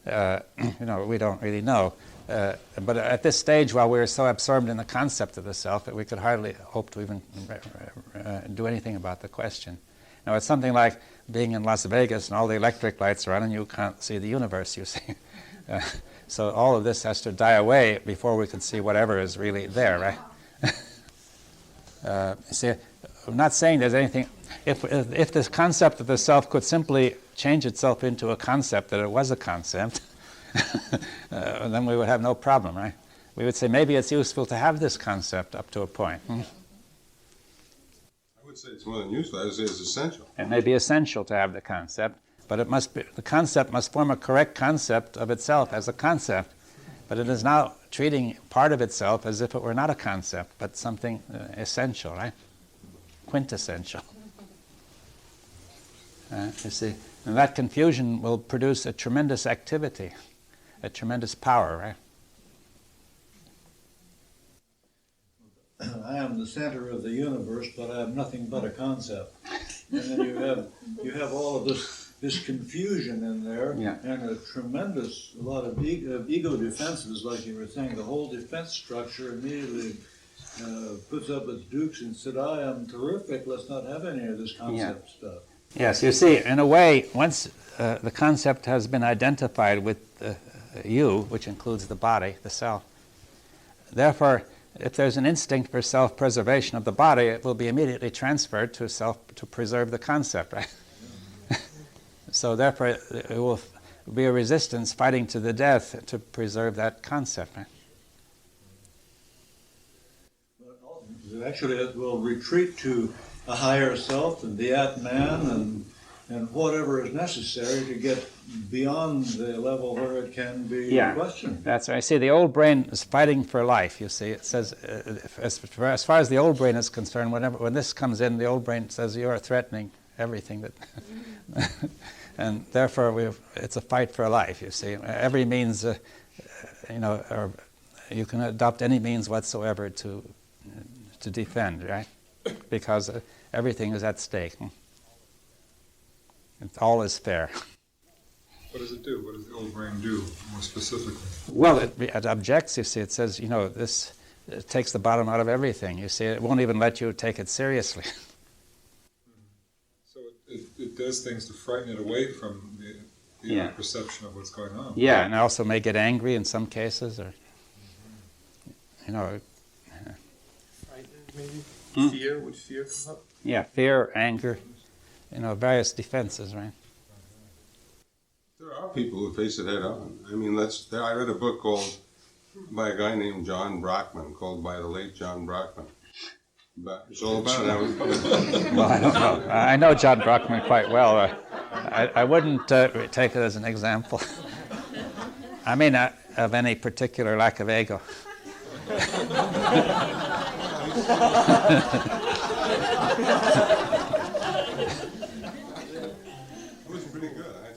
We don't really know. But at this stage, while we're so absorbed in the concept of the self, that we could hardly hope to even do anything about the question. Now, it's something like being in Las Vegas and all the electric lights are on and you can't see the universe, you see. So all of this has to die away before we can see whatever is really there, right? See, I'm not saying there's anything. If this concept of the self could simply change itself into a concept, that it was a concept, then we would have no problem, right? We would say maybe it's useful to have this concept up to a point. I would say it's more than useful. I would say it's essential. It may be essential to have the concept, but the concept must form a correct concept of itself as a concept. But it is now treating part of itself as if it were not a concept, but something essential, right? Quintessential. You see, and that confusion will produce a tremendous activity, a tremendous power, right? I am the center of the universe, but I have nothing but a concept. And then you have all of this confusion in there, and a lot of ego defenses, like you were saying. The whole defense structure immediately puts up its dukes and said, I am terrific, let's not have any of this concept stuff. Yes, you see, in a way, once the concept has been identified with you, which includes the body, the self, therefore, if there's an instinct for self-preservation of the body, it will be immediately transferred to preserve the concept, right? So therefore, it will be a resistance fighting to the death to preserve that concept, right? Actually, it will retreat to a higher self and the Atman and whatever is necessary to get beyond the level where it can be questioned. That's right. See, the old brain is fighting for life, you see. It says, as far as the old brain is concerned, when this comes in, the old brain says, you are threatening everything that... And therefore, it's a fight for life, you see. Every means, or you can adopt any means whatsoever to defend, right? Because everything is at stake. All is fair. What does it do? What does the old brain do, more specifically? Well, it objects, you see. It says, this takes the bottom out of everything, you see. It won't even let you take it seriously. So it does things to frighten it away from the perception of what's going on. Yeah, and it also may get angry in some cases, or, Frightened, maybe? Fear? Would fear come up? Yeah, fear, anger, various defenses, right? There are people who face it head on. I mean, I read a book by a guy named John Brockman, called By the Late John Brockman. But it's all about how... Well, I don't know. I know John Brockman quite well. I wouldn't take it as an example. I mean, of any particular lack of ego.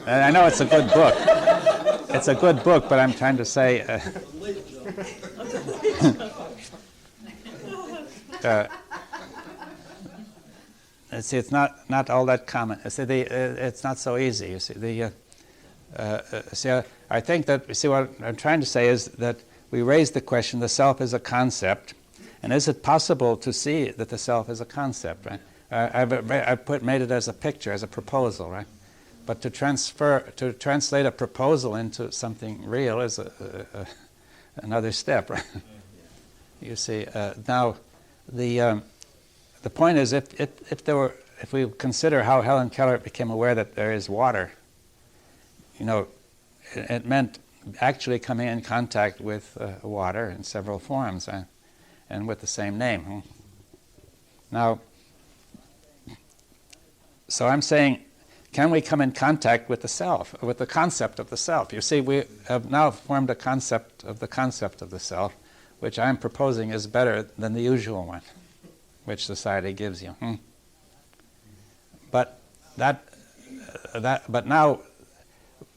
I know it's a good book. It's a good book, but I'm trying to say... see, it's not all that common. See, it's not so easy. You see, I think that what I'm trying to say is that we raise the question: the self is a concept, and is it possible to see that the self is a concept? Right? I've made it as a picture, as a proposal, right? But to translate a proposal into something real is another step, right? You see, now the point is, if we consider how Helen Keller became aware that there is water, it meant actually coming in contact with water in several forms and with the same name. Now, so I'm saying, can we come in contact with the self, with the concept of the self? You see, we have now formed a concept of the self, which I'm proposing is better than the usual one, which society gives you. But but now,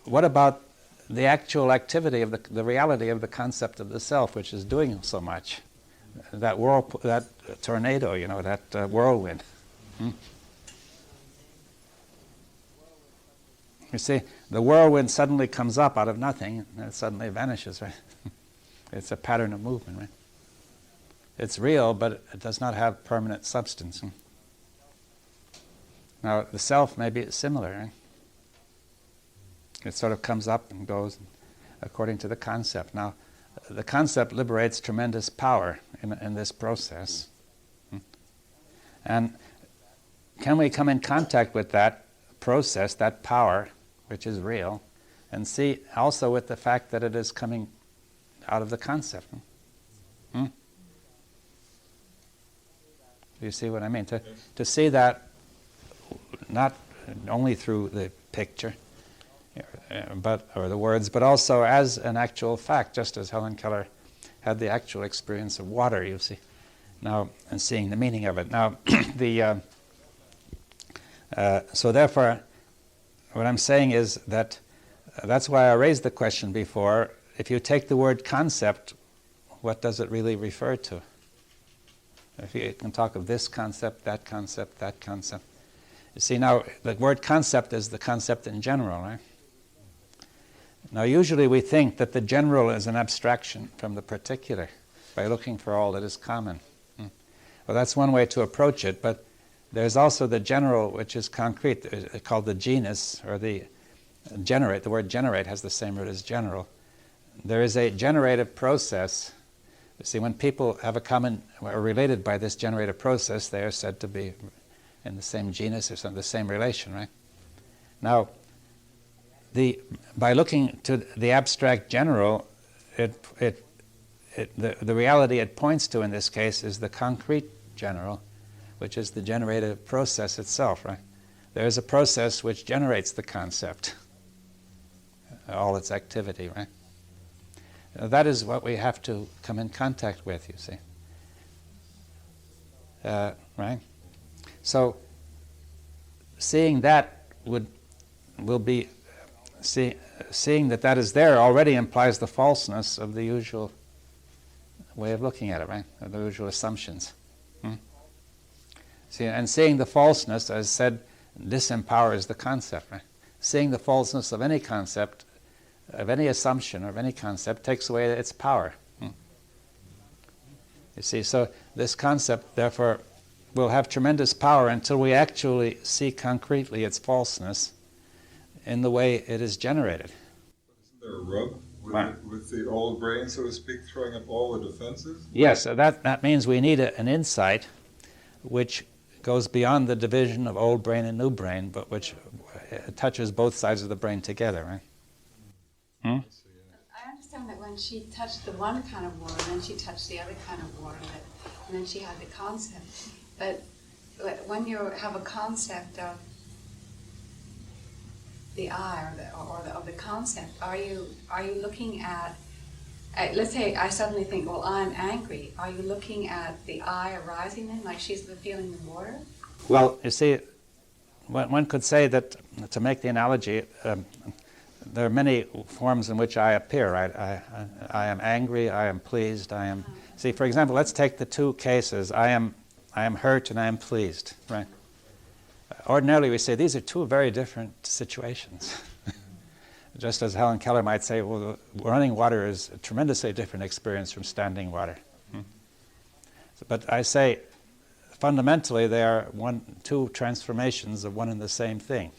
what about the actual activity of the reality of the concept of the self, which is doing so much? That tornado, that whirlwind. You see, the whirlwind suddenly comes up out of nothing, and it suddenly vanishes, right? It's a pattern of movement, right? It's real, but it does not have permanent substance. Now, the self may be similar, right? It sort of comes up and goes according to the concept. Now, the concept liberates tremendous power in this process. And can we come in contact with that process, that power, which is real, and see also with the fact that it is coming out of the concept? Do you see what I mean? To see that not only through the picture, or the words, but also as an actual fact, just as Helen Keller had the actual experience of water, you see, now, and seeing the meaning of it. Now, so therefore, what I'm saying is that that's why I raised the question before. If you take the word concept, what does it really refer to? If you can talk of this concept, that concept, that concept. You see, now, the word concept is the concept in general, right? Now, usually we think that the general is an abstraction from the particular by looking for all that is common. Well, that's one way to approach it, but there's also the general, which is concrete, called the genus, or the generate. The word generate has the same root as general. There is a generative process. You see, when people have a common, or related by this generative process, they are said to be in the same genus or some the same relation, right? Now, by looking to the abstract general, the reality it points to in this case is the concrete general, which is the generative process itself, right? There is a process which generates the concept, all its activity, right? That is what we have to come in contact with, you see. Right? So, seeing that will be seeing that is there already implies the falseness of the usual way of looking at it, right? Of the usual assumptions. See, and seeing the falseness, as said, disempowers the concept, right? Seeing the falseness of any concept, of any assumption, or of any concept, takes away its power. You see, so this concept, therefore, will have tremendous power until we actually see concretely its falseness in the way it is generated. Isn't there a rub with the old brain, so to speak, throwing up all the defenses? Yes, so that means we need an insight which goes beyond the division of old brain and new brain, but which touches both sides of the brain together, right? I understand that when she touched the one kind of water, then she touched the other kind of water, and then she had the concept. But when you have a concept of the I or the concept, are you looking at, let's say I suddenly think, well, I'm angry. Are you looking at the I arising then, like she's feeling the water? Well, you see, one could say that, to make the analogy, there are many forms in which I appear, right? I am angry, I am pleased, I am... See, for example, let's take the two cases. I am hurt and I am pleased, right? Ordinarily we say these are two very different situations. Just as Helen Keller might say, well, running water is a tremendously different experience from standing water. But I say, fundamentally, they are two transformations of one and the same thing.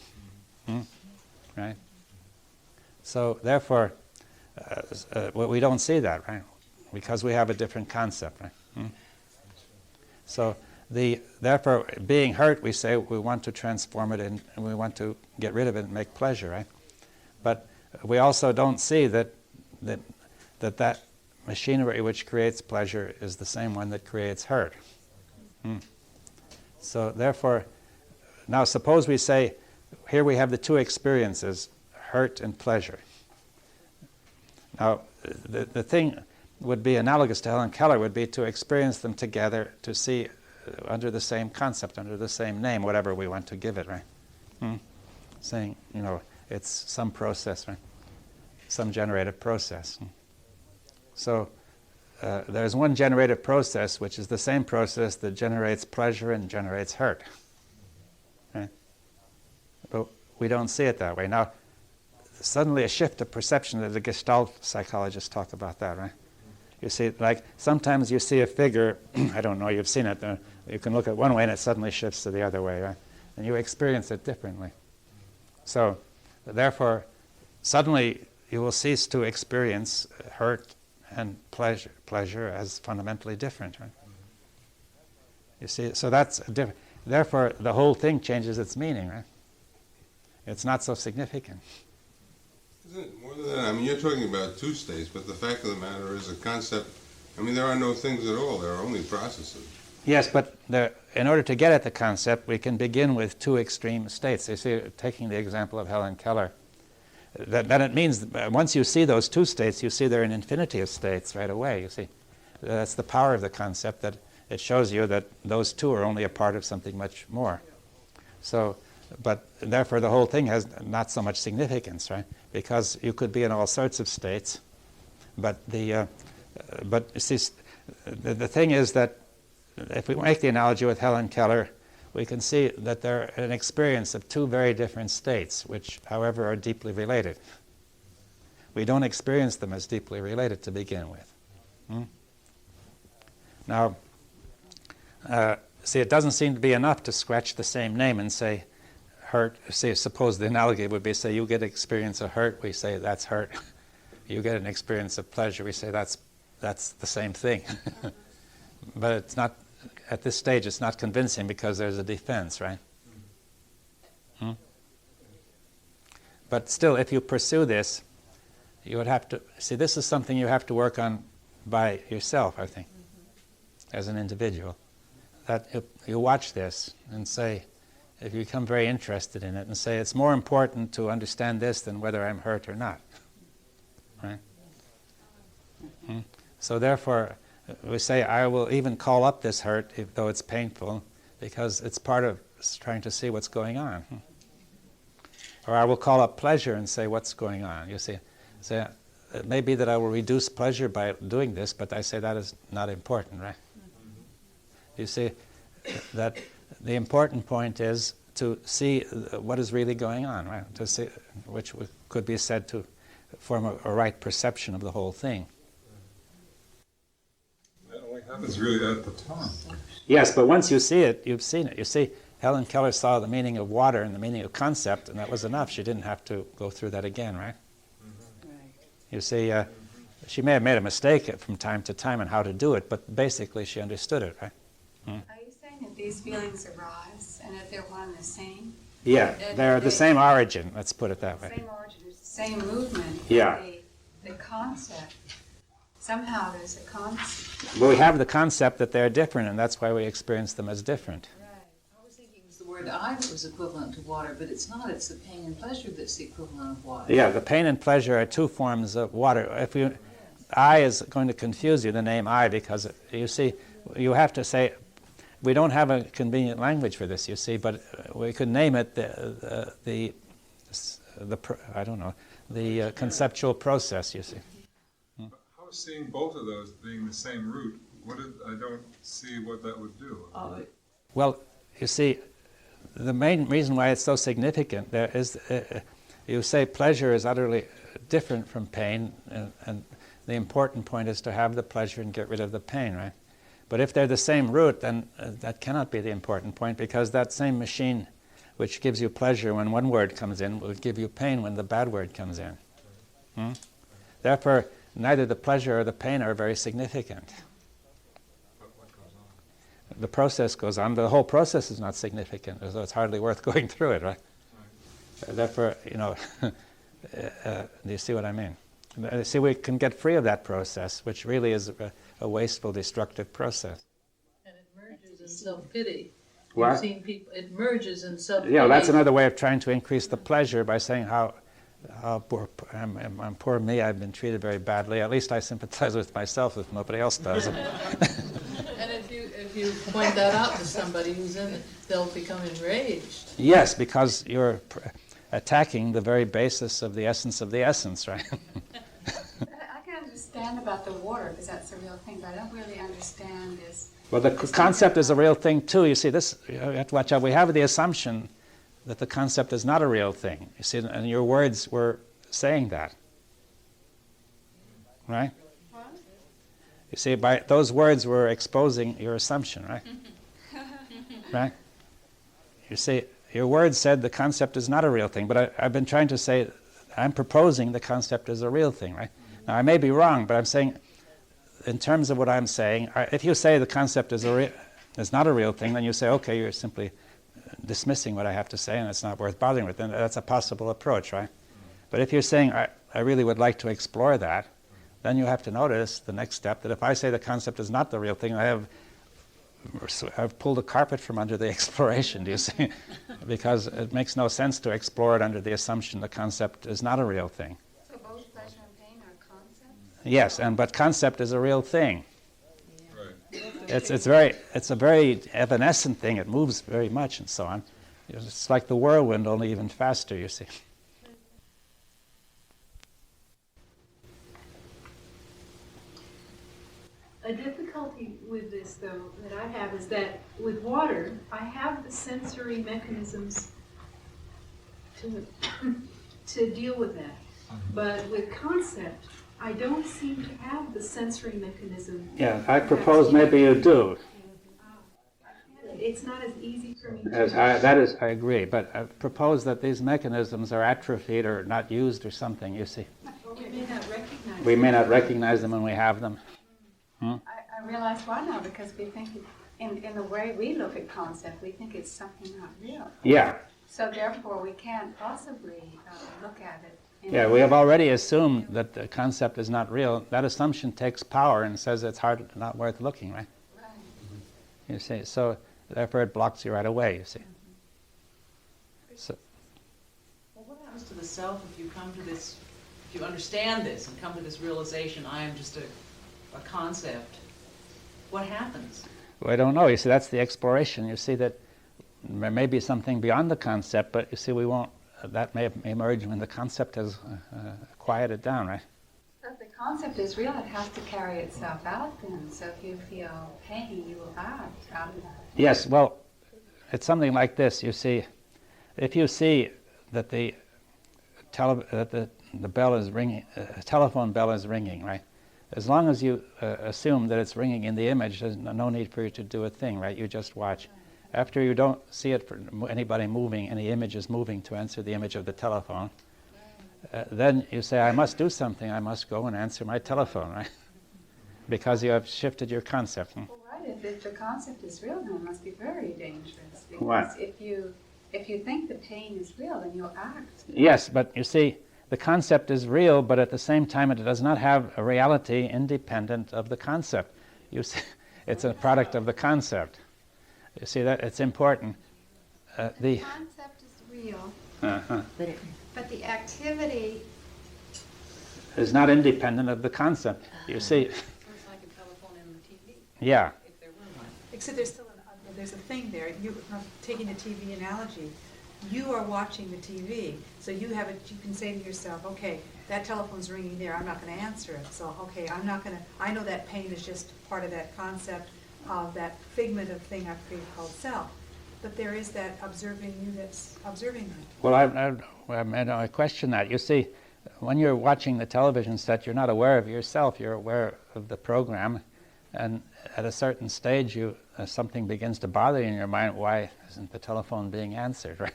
Right? So, therefore, we don't see that, right? Because we have a different concept, right? So, therefore, being hurt, we say we want to transform it and we want to get rid of it and make pleasure, right? But we also don't see that machinery which creates pleasure is the same one that creates hurt. So therefore, now suppose we say, here we have the two experiences, hurt and pleasure. Now, the thing, would be analogous to Helen Keller, would be to experience them together, to see under the same concept, under the same name, whatever we want to give it, right? Saying, it's some process, right? Some generative process. So there's one generative process which is the same process that generates pleasure and generates hurt. Right? But we don't see it that way. Now, suddenly a shift of perception, that the Gestalt psychologists talk about that, right? You see, like sometimes you see a figure, I don't know, you've seen it, you can look at one way and it suddenly shifts to the other way, right? And you experience it differently. So, therefore, suddenly you will cease to experience hurt and pleasure as fundamentally different, right? You see, so that's different. Therefore, the whole thing changes its meaning, right? It's not so significant. Isn't it more than that? I mean, you're talking about two states, but the fact of the matter is a concept. I mean, there are no things at all. There are only processes. Yes, but in order to get at the concept, we can begin with two extreme states. You see, taking the example of Helen Keller, that it means once you see those two states, you see there are an infinity of states right away. You see, that's the power of the concept, that it shows you that those two are only a part of something much more. So, but therefore the whole thing has not so much significance, right? Because you could be in all sorts of states, but you see, the thing is that if we make the analogy with Helen Keller, we can see that they're an experience of two very different states, which, however, are deeply related. We don't experience them as deeply related to begin with. Now, see, it doesn't seem to be enough to scratch the same name and say hurt. See, suppose the analogy would be, say, you get experience of hurt, we say that's hurt. You get an experience of pleasure, we say that's the same thing. But it's not, at this stage, it's not convincing because there's a defense, right? But still, if you pursue this, you would have to, see, this is something you have to work on by yourself, I think, as an individual. That you watch this and say, if you become very interested in it, and say, it's more important to understand this than whether I'm hurt or not, right? So therefore, we say, I will even call up this hurt, though it's painful, because it's part of trying to see what's going on. Or I will call up pleasure and say, what's going on? You see, say, it may be that I will reduce pleasure by doing this, but I say that is not important, right? You see, that the important point is to see what is really going on, right? To see, which could be said to form a right perception of the whole thing. That only happens really at the time. Yes, but once you see it, you've seen it. You see, Helen Keller saw the meaning of water and the meaning of concept, and that was enough. She didn't have to go through that again, right? You see, she may have made a mistake from time to time on how to do it, but basically she understood it, right? Are you saying that these feelings arise and that they're one and the same? Yeah, they're the same origin, let's put it that way. Same origin, it's the same movement. Yeah. The concept. Somehow there's a concept. But we have the concept that they're different, and that's why we experience them as different. I was thinking it was the word I that was equivalent to water, but it's not. It's the pain and pleasure that's the equivalent of water. Yeah, the pain and pleasure are two forms of water. If you, I is going to confuse you, the name I, because you see, you have to say, we don't have a convenient language for this, you see, but we could name it the conceptual process, you see. How is seeing both of those being the same root? I don't see what that would do. Well, you see, the main reason why it's so significant there is, you say pleasure is utterly different from pain, and the important point is to have the pleasure and get rid of the pain, right? But if they're the same root, then that cannot be the important point, because that same machine which gives you pleasure when one word comes in will give you pain when the bad word comes in. Therefore, neither the pleasure or the pain are very significant. The process goes on, but the whole process is not significant, so it's hardly worth going through it, right? Therefore, do you see what I mean? See, we can get free of that process, which really is a wasteful, destructive process. And it merges in self-pity. What? You've seen people, it merges in self-pity. Yeah, that's another way of trying to increase the pleasure by saying how Poor me, I've been treated very badly. At least I sympathize with myself if nobody else does. And if you point that out to somebody who's in it, they'll become enraged. Yes, because you're attacking the very basis of the essence, right? I can understand about the water because that's a real thing, but I don't really understand this. Well, the concept is a real thing too. You see, this you have to watch out. We have the assumption that the concept is not a real thing. You see, and your words were saying that, right? You see, by those words were exposing your assumption, right? Right? You see, your words said the concept is not a real thing, but I've been trying to say, I'm proposing the concept is a real thing, right? Now, I may be wrong, but I'm saying, in terms of what I'm saying, if you say the concept is not a real thing, then you say, okay, you're simply dismissing what I have to say, and it's not worth bothering with. Then that's a possible approach, right? But if you're saying, I really would like to explore that, then you have to notice the next step, that if I say the concept is not the real thing, I've pulled a carpet from under the exploration, do you see? Because it makes no sense to explore it under the assumption the concept is not a real thing. So both pleasure and pain are concepts? Yes, but concept is a real thing. Right. It's a very evanescent thing. It moves very much and so on. It's like the whirlwind, only even faster, you see. A difficulty with this, though, that I have is that with water, I have the sensory mechanisms to deal with that. But with concept, I don't seem to have the sensory mechanism. Yeah, I propose maybe you do. It's not as easy for me to I agree, but I propose that these mechanisms are atrophied or not used or something, you see. We may not recognize We may not recognize them when we have them. I realize why now, because we think in the way we look at concept, we think it's something not real. Yeah. So therefore, we can't possibly look at it. Yeah, we have already assumed that the concept is not real. That assumption takes power and says it's not worth looking, right? Right. You see, so therefore it blocks you right away, you see. So, Well, what happens to the self if you come to this, if you understand this and come to this realization, I am just a concept? What happens? well, I don't know. You see, that's the exploration. You see that there may be something beyond the concept, but you see, we won't. That may emerge when the concept has quieted down, right? So if the concept is real, it has to carry itself out then. So if you feel pain, you will act out of that. Yes, well, it's something like this. You see, if you see that the bell is ringing, telephone bell is ringing, right? As long as you assume that it's ringing in the image, there's no need for you to do a thing, right? You just watch. After you don't see it for anybody moving, any images moving to answer the image of the telephone, then you say, I must do something. I must go and answer my telephone, right? Because you have shifted your concept. Well, right. If the concept is real, then it must be very dangerous. Because What? if you think the pain is real, then you'll act. Yes, but you see, the concept is real, but at the same time, it does not have a reality independent of the concept. You see, it's a product of the concept. You see that it's important. The concept is real, but the activity is not independent of the concept. You see. It's like a telephone and the TV. Yeah. If there were one. Except there's a thing there. You taking the TV analogy. You are watching the TV, so you can say to yourself, okay, that telephone's ringing there. I'm not going to answer it. So okay, I know that pain is just part of that concept of that figment of thing I've created called self. But there is that observing you that's observing that. Well, I question that. You see, when you're watching the television set, you're not aware of yourself. You're aware of the program, and at a certain stage, something begins to bother you in your mind. Why isn't the telephone being answered, right?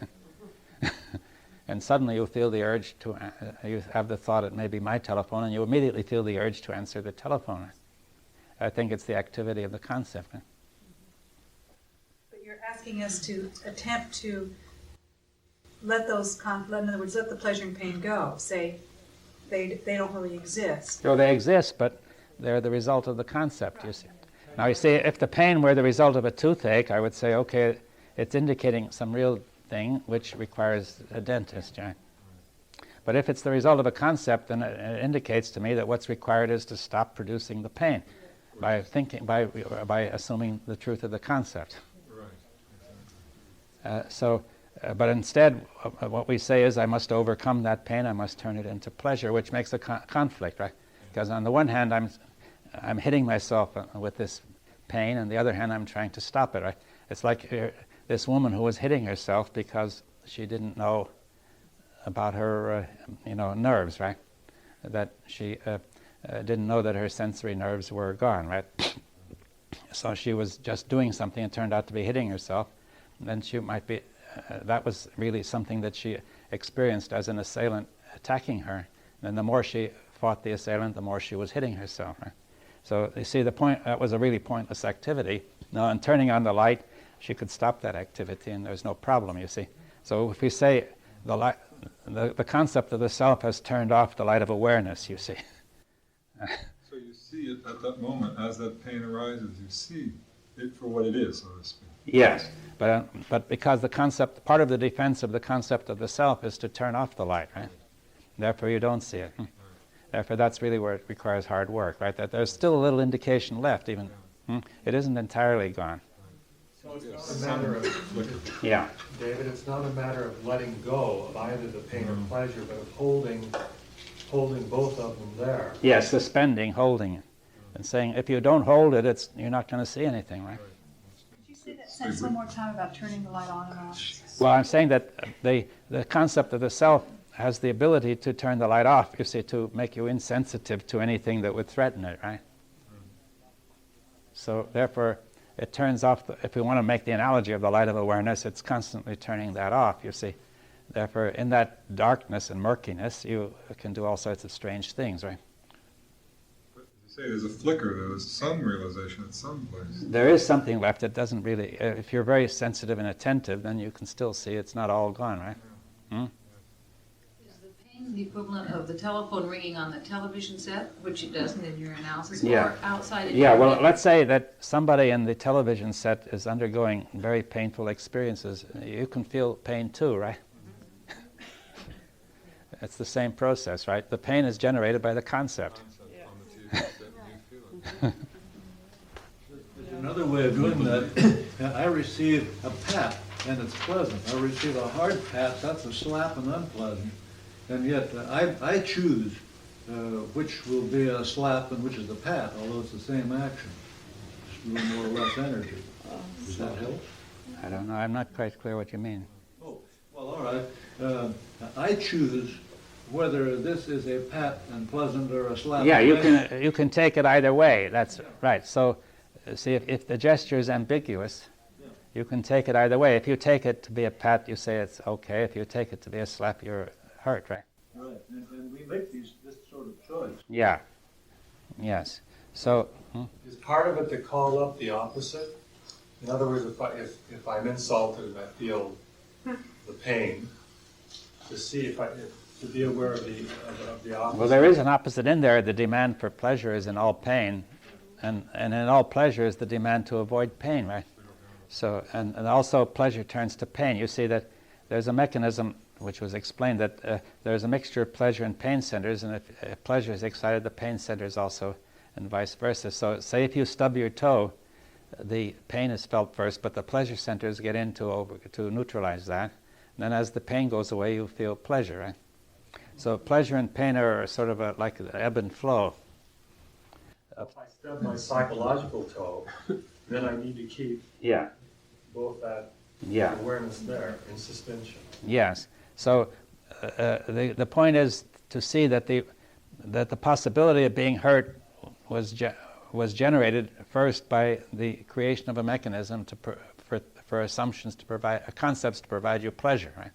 And suddenly you feel the urge to. You have the thought it may be my telephone, and you immediately feel the urge to answer the telephone. I think it's the activity of the concept. But you're asking us to attempt to let those, in other words, let the pleasure and pain go. Say they don't really exist. So they exist, but they're the result of the concept, you see. Now you see, if the pain were the result of a toothache, I would say, okay, it's indicating some real thing which requires a dentist, right? But if it's the result of a concept, then it indicates to me that what's required is to stop producing the pain by thinking, by assuming the truth of the concept. But instead, what we say is, I must overcome that pain. I must turn it into pleasure, which makes a conflict, right? Because on the one hand, I'm hitting myself with this pain, and on the other hand, I'm trying to stop it, right? It's like this woman who was hitting herself because she didn't know about her, nerves, right? That she didn't know that her sensory nerves were gone, right? So she was just doing something and turned out to be hitting herself. And then she might be, that was really something that she experienced as an assailant attacking her. And the more she fought the assailant, the more she was hitting herself, right? So you see, that was a really pointless activity. Now, in turning on the light, she could stop that activity, and there's no problem, you see. So if we say the concept of the self has turned off the light of awareness, you see. So you see it at that moment, as that pain arises, you see it for what it is, so to speak. Yes, but because part of the defense of the concept of the self is to turn off the light, right? Therefore you don't see it. Therefore that's really where it requires hard work, right? That there's still a little indication left, even. It isn't entirely gone. So it's not a matter of, yeah. David, it's not a matter of letting go of either the pain or pleasure, but of holding both of them there. Yes, suspending, holding it, and saying, if you don't hold it, you're not going to see anything, right? Could you say that sentence one more time about turning the light on and off? Well, I'm saying that the concept of the self has the ability to turn the light off, you see, to make you insensitive to anything that would threaten it, right? So therefore, it turns off, if we want to make the analogy of the light of awareness, it's constantly turning that off, you see. Therefore, in that darkness and murkiness, you can do all sorts of strange things, right? But you say there's a flicker, there's some realization at some place. There is something left. It doesn't really, if you're very sensitive and attentive, then you can still see it's not all gone, right? Is the pain the equivalent of the telephone ringing on the television set, which it doesn't in your analysis, Yeah. or outside? Yeah, well, let's say that somebody in the television set is undergoing very painful experiences. You can feel pain too, right? It's the same process, right? The pain is generated by the concept. There's another way of doing that. I receive a pat, and it's pleasant. I receive a hard pat, that's a slap and unpleasant. And yet I choose which will be a slap and which is a pat, although it's the same action. Just a little more or less energy. Does that help? I don't know. I'm not quite clear what you mean. Oh, well, all right. I choose whether this is a pat and pleasant or a slap. Yeah, you can take it either way. That's right. So, see, if the gesture is ambiguous, you can take it either way. If you take it to be a pat, you say it's okay. If you take it to be a slap, you're hurt, right? Right, and we make this sort of choice. Yeah. Yes. So. Is part of it to call up the opposite? In other words, if I'm insulted and I feel the pain, to see to be aware of the opposite. Well, there is an opposite in there. The demand for pleasure is in all pain, and in all pleasure is the demand to avoid pain, right? So, and also pleasure turns to pain. You see that there's a mechanism which was explained that there's a mixture of pleasure and pain centers, and if pleasure is excited, the pain centers also, and vice versa. So, say if you stub your toe, the pain is felt first, but the pleasure centers get in to neutralize that. And then as the pain goes away, you feel pleasure, right? So pleasure and pain are sort of like an ebb and flow. If I stub my psychological toe, then I need to keep both that awareness there in suspension. Yes. So the point is to see that the possibility of being hurt was generated first by the creation of a mechanism for assumptions to provide concepts to provide you pleasure, right?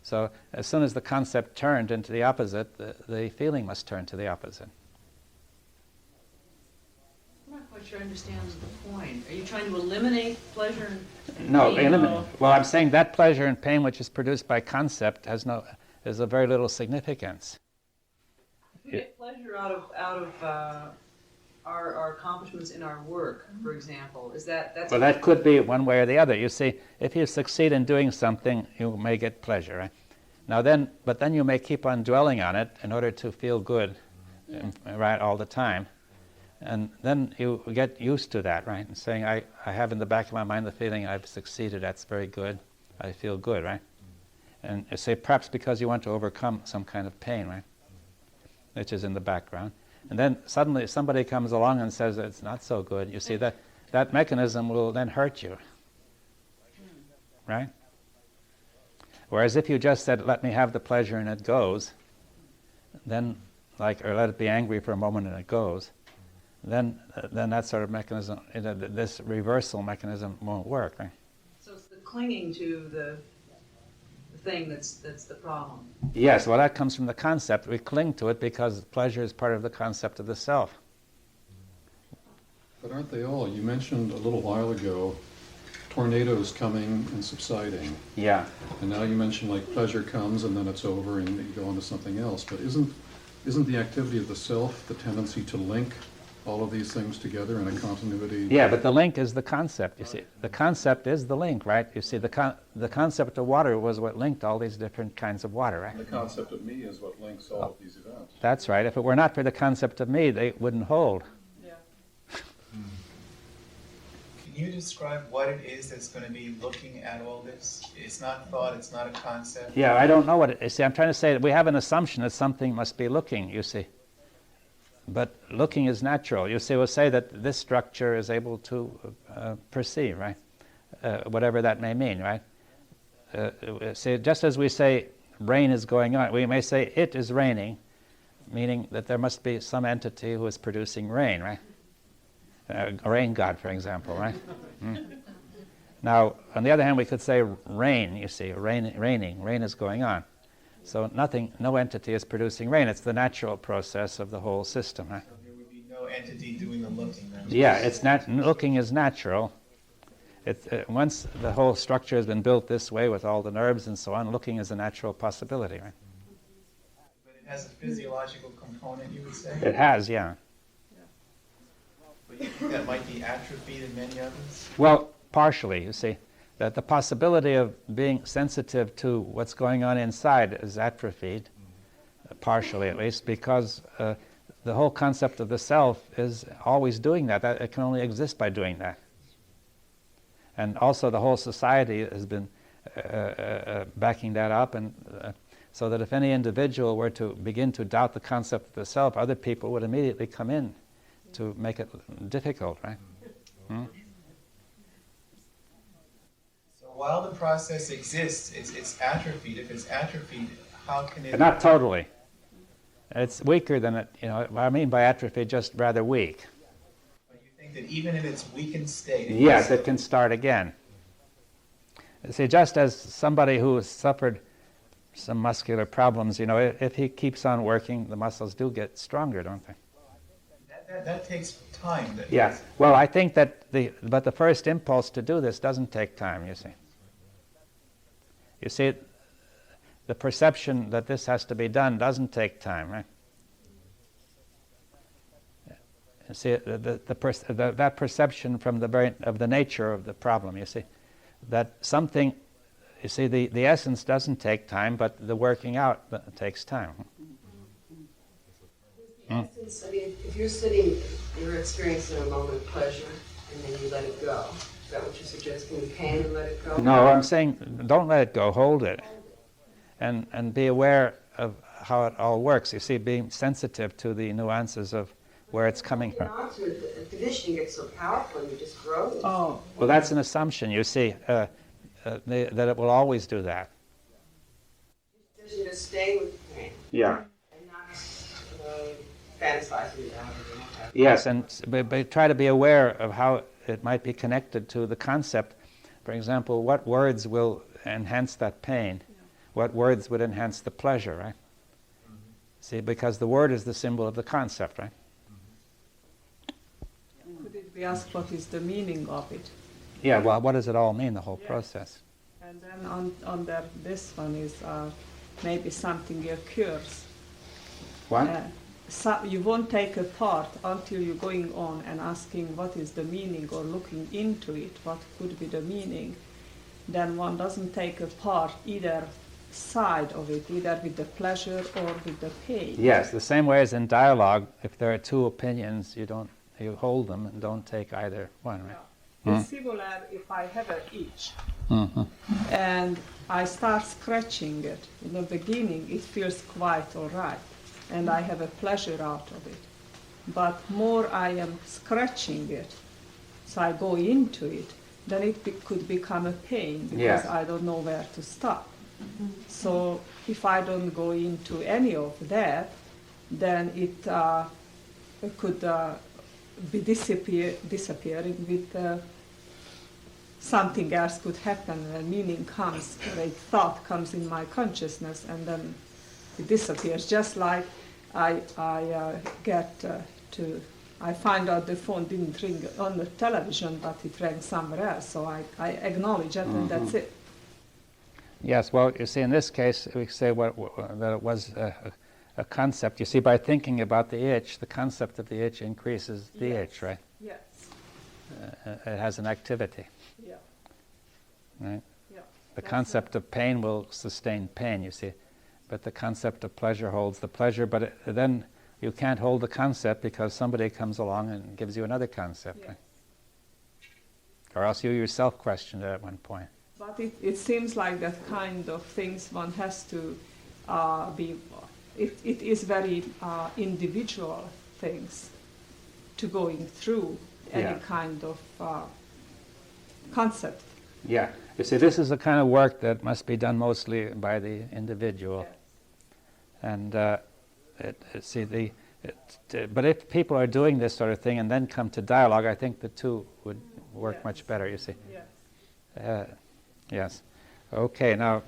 So as soon as the concept turned into the opposite, the feeling must turn to the opposite. I'm not quite sure I understand the point. Are you trying to eliminate pleasure and No, pain? well, I'm saying that pleasure and pain which is produced by concept is of very little significance. If we get pleasure out of our accomplishments in our work, for example? Is that's Well, that could be one way or the other. You see, if you succeed in doing something, you may get pleasure, right? But then you may keep on dwelling on it in order to feel good, right, all the time. And then you get used to that, right? And saying, I have in the back of my mind the feeling I've succeeded, that's very good, I feel good, right? And you say, perhaps because you want to overcome some kind of pain, right? Which is in the background. And then suddenly somebody comes along and says it's not so good. You see, that mechanism will then hurt you, right? Whereas if you just said, let me have the pleasure and it goes, then, or let it be angry for a moment and it goes, then that sort of mechanism, this reversal mechanism won't work, right? So it's the clinging to the thing that's the problem. Yes, well, that comes from the concept. We cling to it because pleasure is part of the concept of the self. But aren't they all? You mentioned a little while ago tornadoes coming and subsiding. Yeah. And now you mentioned like pleasure comes and then it's over and you go on to something else. But isn't the activity of the self the tendency to link all of these things together in a continuity? Yeah, but the link is the concept, you see. The concept is the link, right? You see, the concept of water was what linked all these different kinds of water, right? The concept of me is what links all of these events. That's right. If it were not for the concept of me, they wouldn't hold. Can you describe what it is that's going to be looking at all this? It's not thought, it's not a concept. Yeah, I don't know what it is. See, I'm trying to say that we have an assumption that something must be looking, you see. But looking is natural. You see, we'll say that this structure is able to perceive, right? Whatever that may mean, right? See, just as we say rain is going on, we may say it is raining, meaning that there must be some entity who is producing rain, right? A rain god, for example, right? Now, on the other hand, we could say rain, you see, rain is going on. So no entity is producing rain. It's the natural process of the whole system, right? So there would be no entity doing the looking then? Yeah, looking is natural. Once the whole structure has been built this way with all the nerves and so on, looking is a natural possibility, right? But it has a physiological component, you would say? It has, yeah. But you think that might be atrophied in many others? Well, partially, you see. That the possibility of being sensitive to what's going on inside is atrophied, partially at least, because the whole concept of the self is always doing that. It can only exist by doing that. And also the whole society has been backing that up, and so that if any individual were to begin to doubt the concept of the self, other people would immediately come in to make it difficult, right? While the process exists, it's atrophied. If it's atrophied, how can it... Not totally. It's weaker than it, what I mean by atrophy, just rather weak. But you think that even in its weakened state... Yes, it can start again. See, just as somebody who has suffered some muscular problems, if he keeps on working, the muscles do get stronger, don't they? That takes time. Yes. Well, I think that the first impulse to do this doesn't take time, you see. You see, the perception that this has to be done doesn't take time, right? You see, that perception from of the nature of the problem, you see, that something, you see, the essence doesn't take time, but the working out takes time. Essence, I mean, if you're sitting, you're experiencing a moment of pleasure, and then you let it go. Is that what you're suggesting? You pain and let it go? No, I'm saying don't let it go, hold it. And be aware of how it all works. You see, being sensitive to the nuances of where it's coming from. The conditioning gets so powerful, and you just grow. Oh. Well, that's an assumption, you see, that it will always do that. You just stay with the pain. Yeah. And not fantasizing about it. Yes, and but try to be aware of how it might be connected to the concept. For example, what words will enhance that pain? What words would enhance the pleasure, right? See, because the word is the symbol of the concept, right? Could it be asked what is the meaning of it? Yeah, well, what does it all mean, the whole process? And then under this one is maybe something occurs. What? you won't take a part until you're going on and asking what is the meaning or looking into it, what could be the meaning. Then one doesn't take a part either side of it, either with the pleasure or with the pain. Yes, the same way as in dialogue, if there are two opinions, you hold them and don't take either one, right? Yeah. It's similar if I have an itch Mm-hmm. and I start scratching it. In the beginning, it feels quite all right, and I have a pleasure out of it. But more I am scratching it, so I go into it, then it could become a pain because Yes. I don't know where to stop. So if I don't go into any of that, then it could be disappearing with something else could happen, a meaning comes, or a thought comes in my consciousness, and then it disappears. Just like I find out the phone didn't ring on the television, but it rang somewhere else, so I acknowledge it, and that's it. Yes, well, you see, in this case, we say that it was a concept. You see, by thinking about the itch, the concept of the itch increases the itch, right? Yes. It has an activity. Yeah. Right? Yeah. The concept of pain will sustain pain, you see. But the concept of pleasure holds the pleasure, but then you can't hold the concept because somebody comes along and gives you another concept. Yes. Right? Or else you yourself questioned it at one point. But it seems like that kind of things one has to be, it is very individual things to going through any kind of concept. Yeah. You see, this is the kind of work that must be done mostly by the individual. Yes. And but if people are doing this sort of thing and then come to dialogue, I think the two would work much better, you see. Yes. Yes. Okay, now,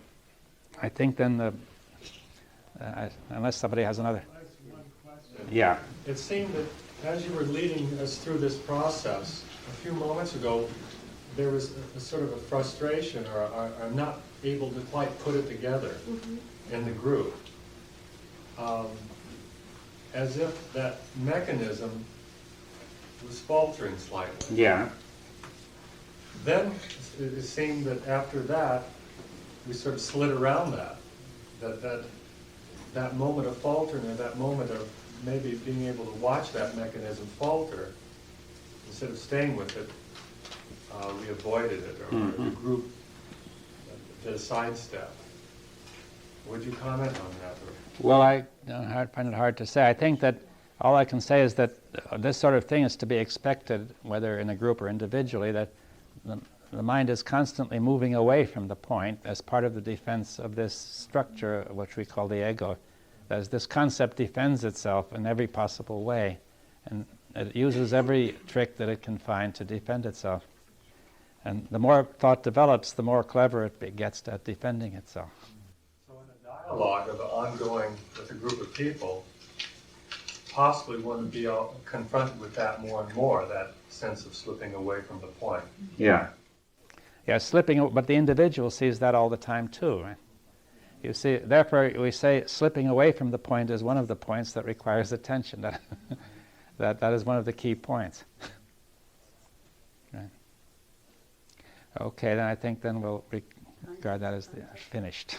I think then, unless somebody has another. Yeah. It seemed that as you were leading us through this process, a few moments ago, there was a sort of a frustration, or I'm not able to quite put it together in the group. As if that mechanism was faltering slightly. Yeah. Then it seemed that after that, we sort of slid around that moment of faltering, or that moment of maybe being able to watch that mechanism falter, instead of staying with it, we avoided it, or the group did a sidestep. Would you comment on that? Well, I find it hard to say. I think that all I can say is that this sort of thing is to be expected, whether in a group or individually, that the mind is constantly moving away from the point as part of the defense of this structure, which we call the ego. As this concept defends itself in every possible way, and it uses every trick that it can find to defend itself. And the more thought develops, the more clever it gets at defending itself. So in a dialogue of ongoing with a group of people, possibly one would be confronted with that more and more, that sense of slipping away from the point. Yeah. Yeah, slipping, but the individual sees that all the time too, right? You see, therefore we say slipping away from the point is one of the points that requires attention. That is one of the key points. Right. Okay, then I think then we'll regard that as finished.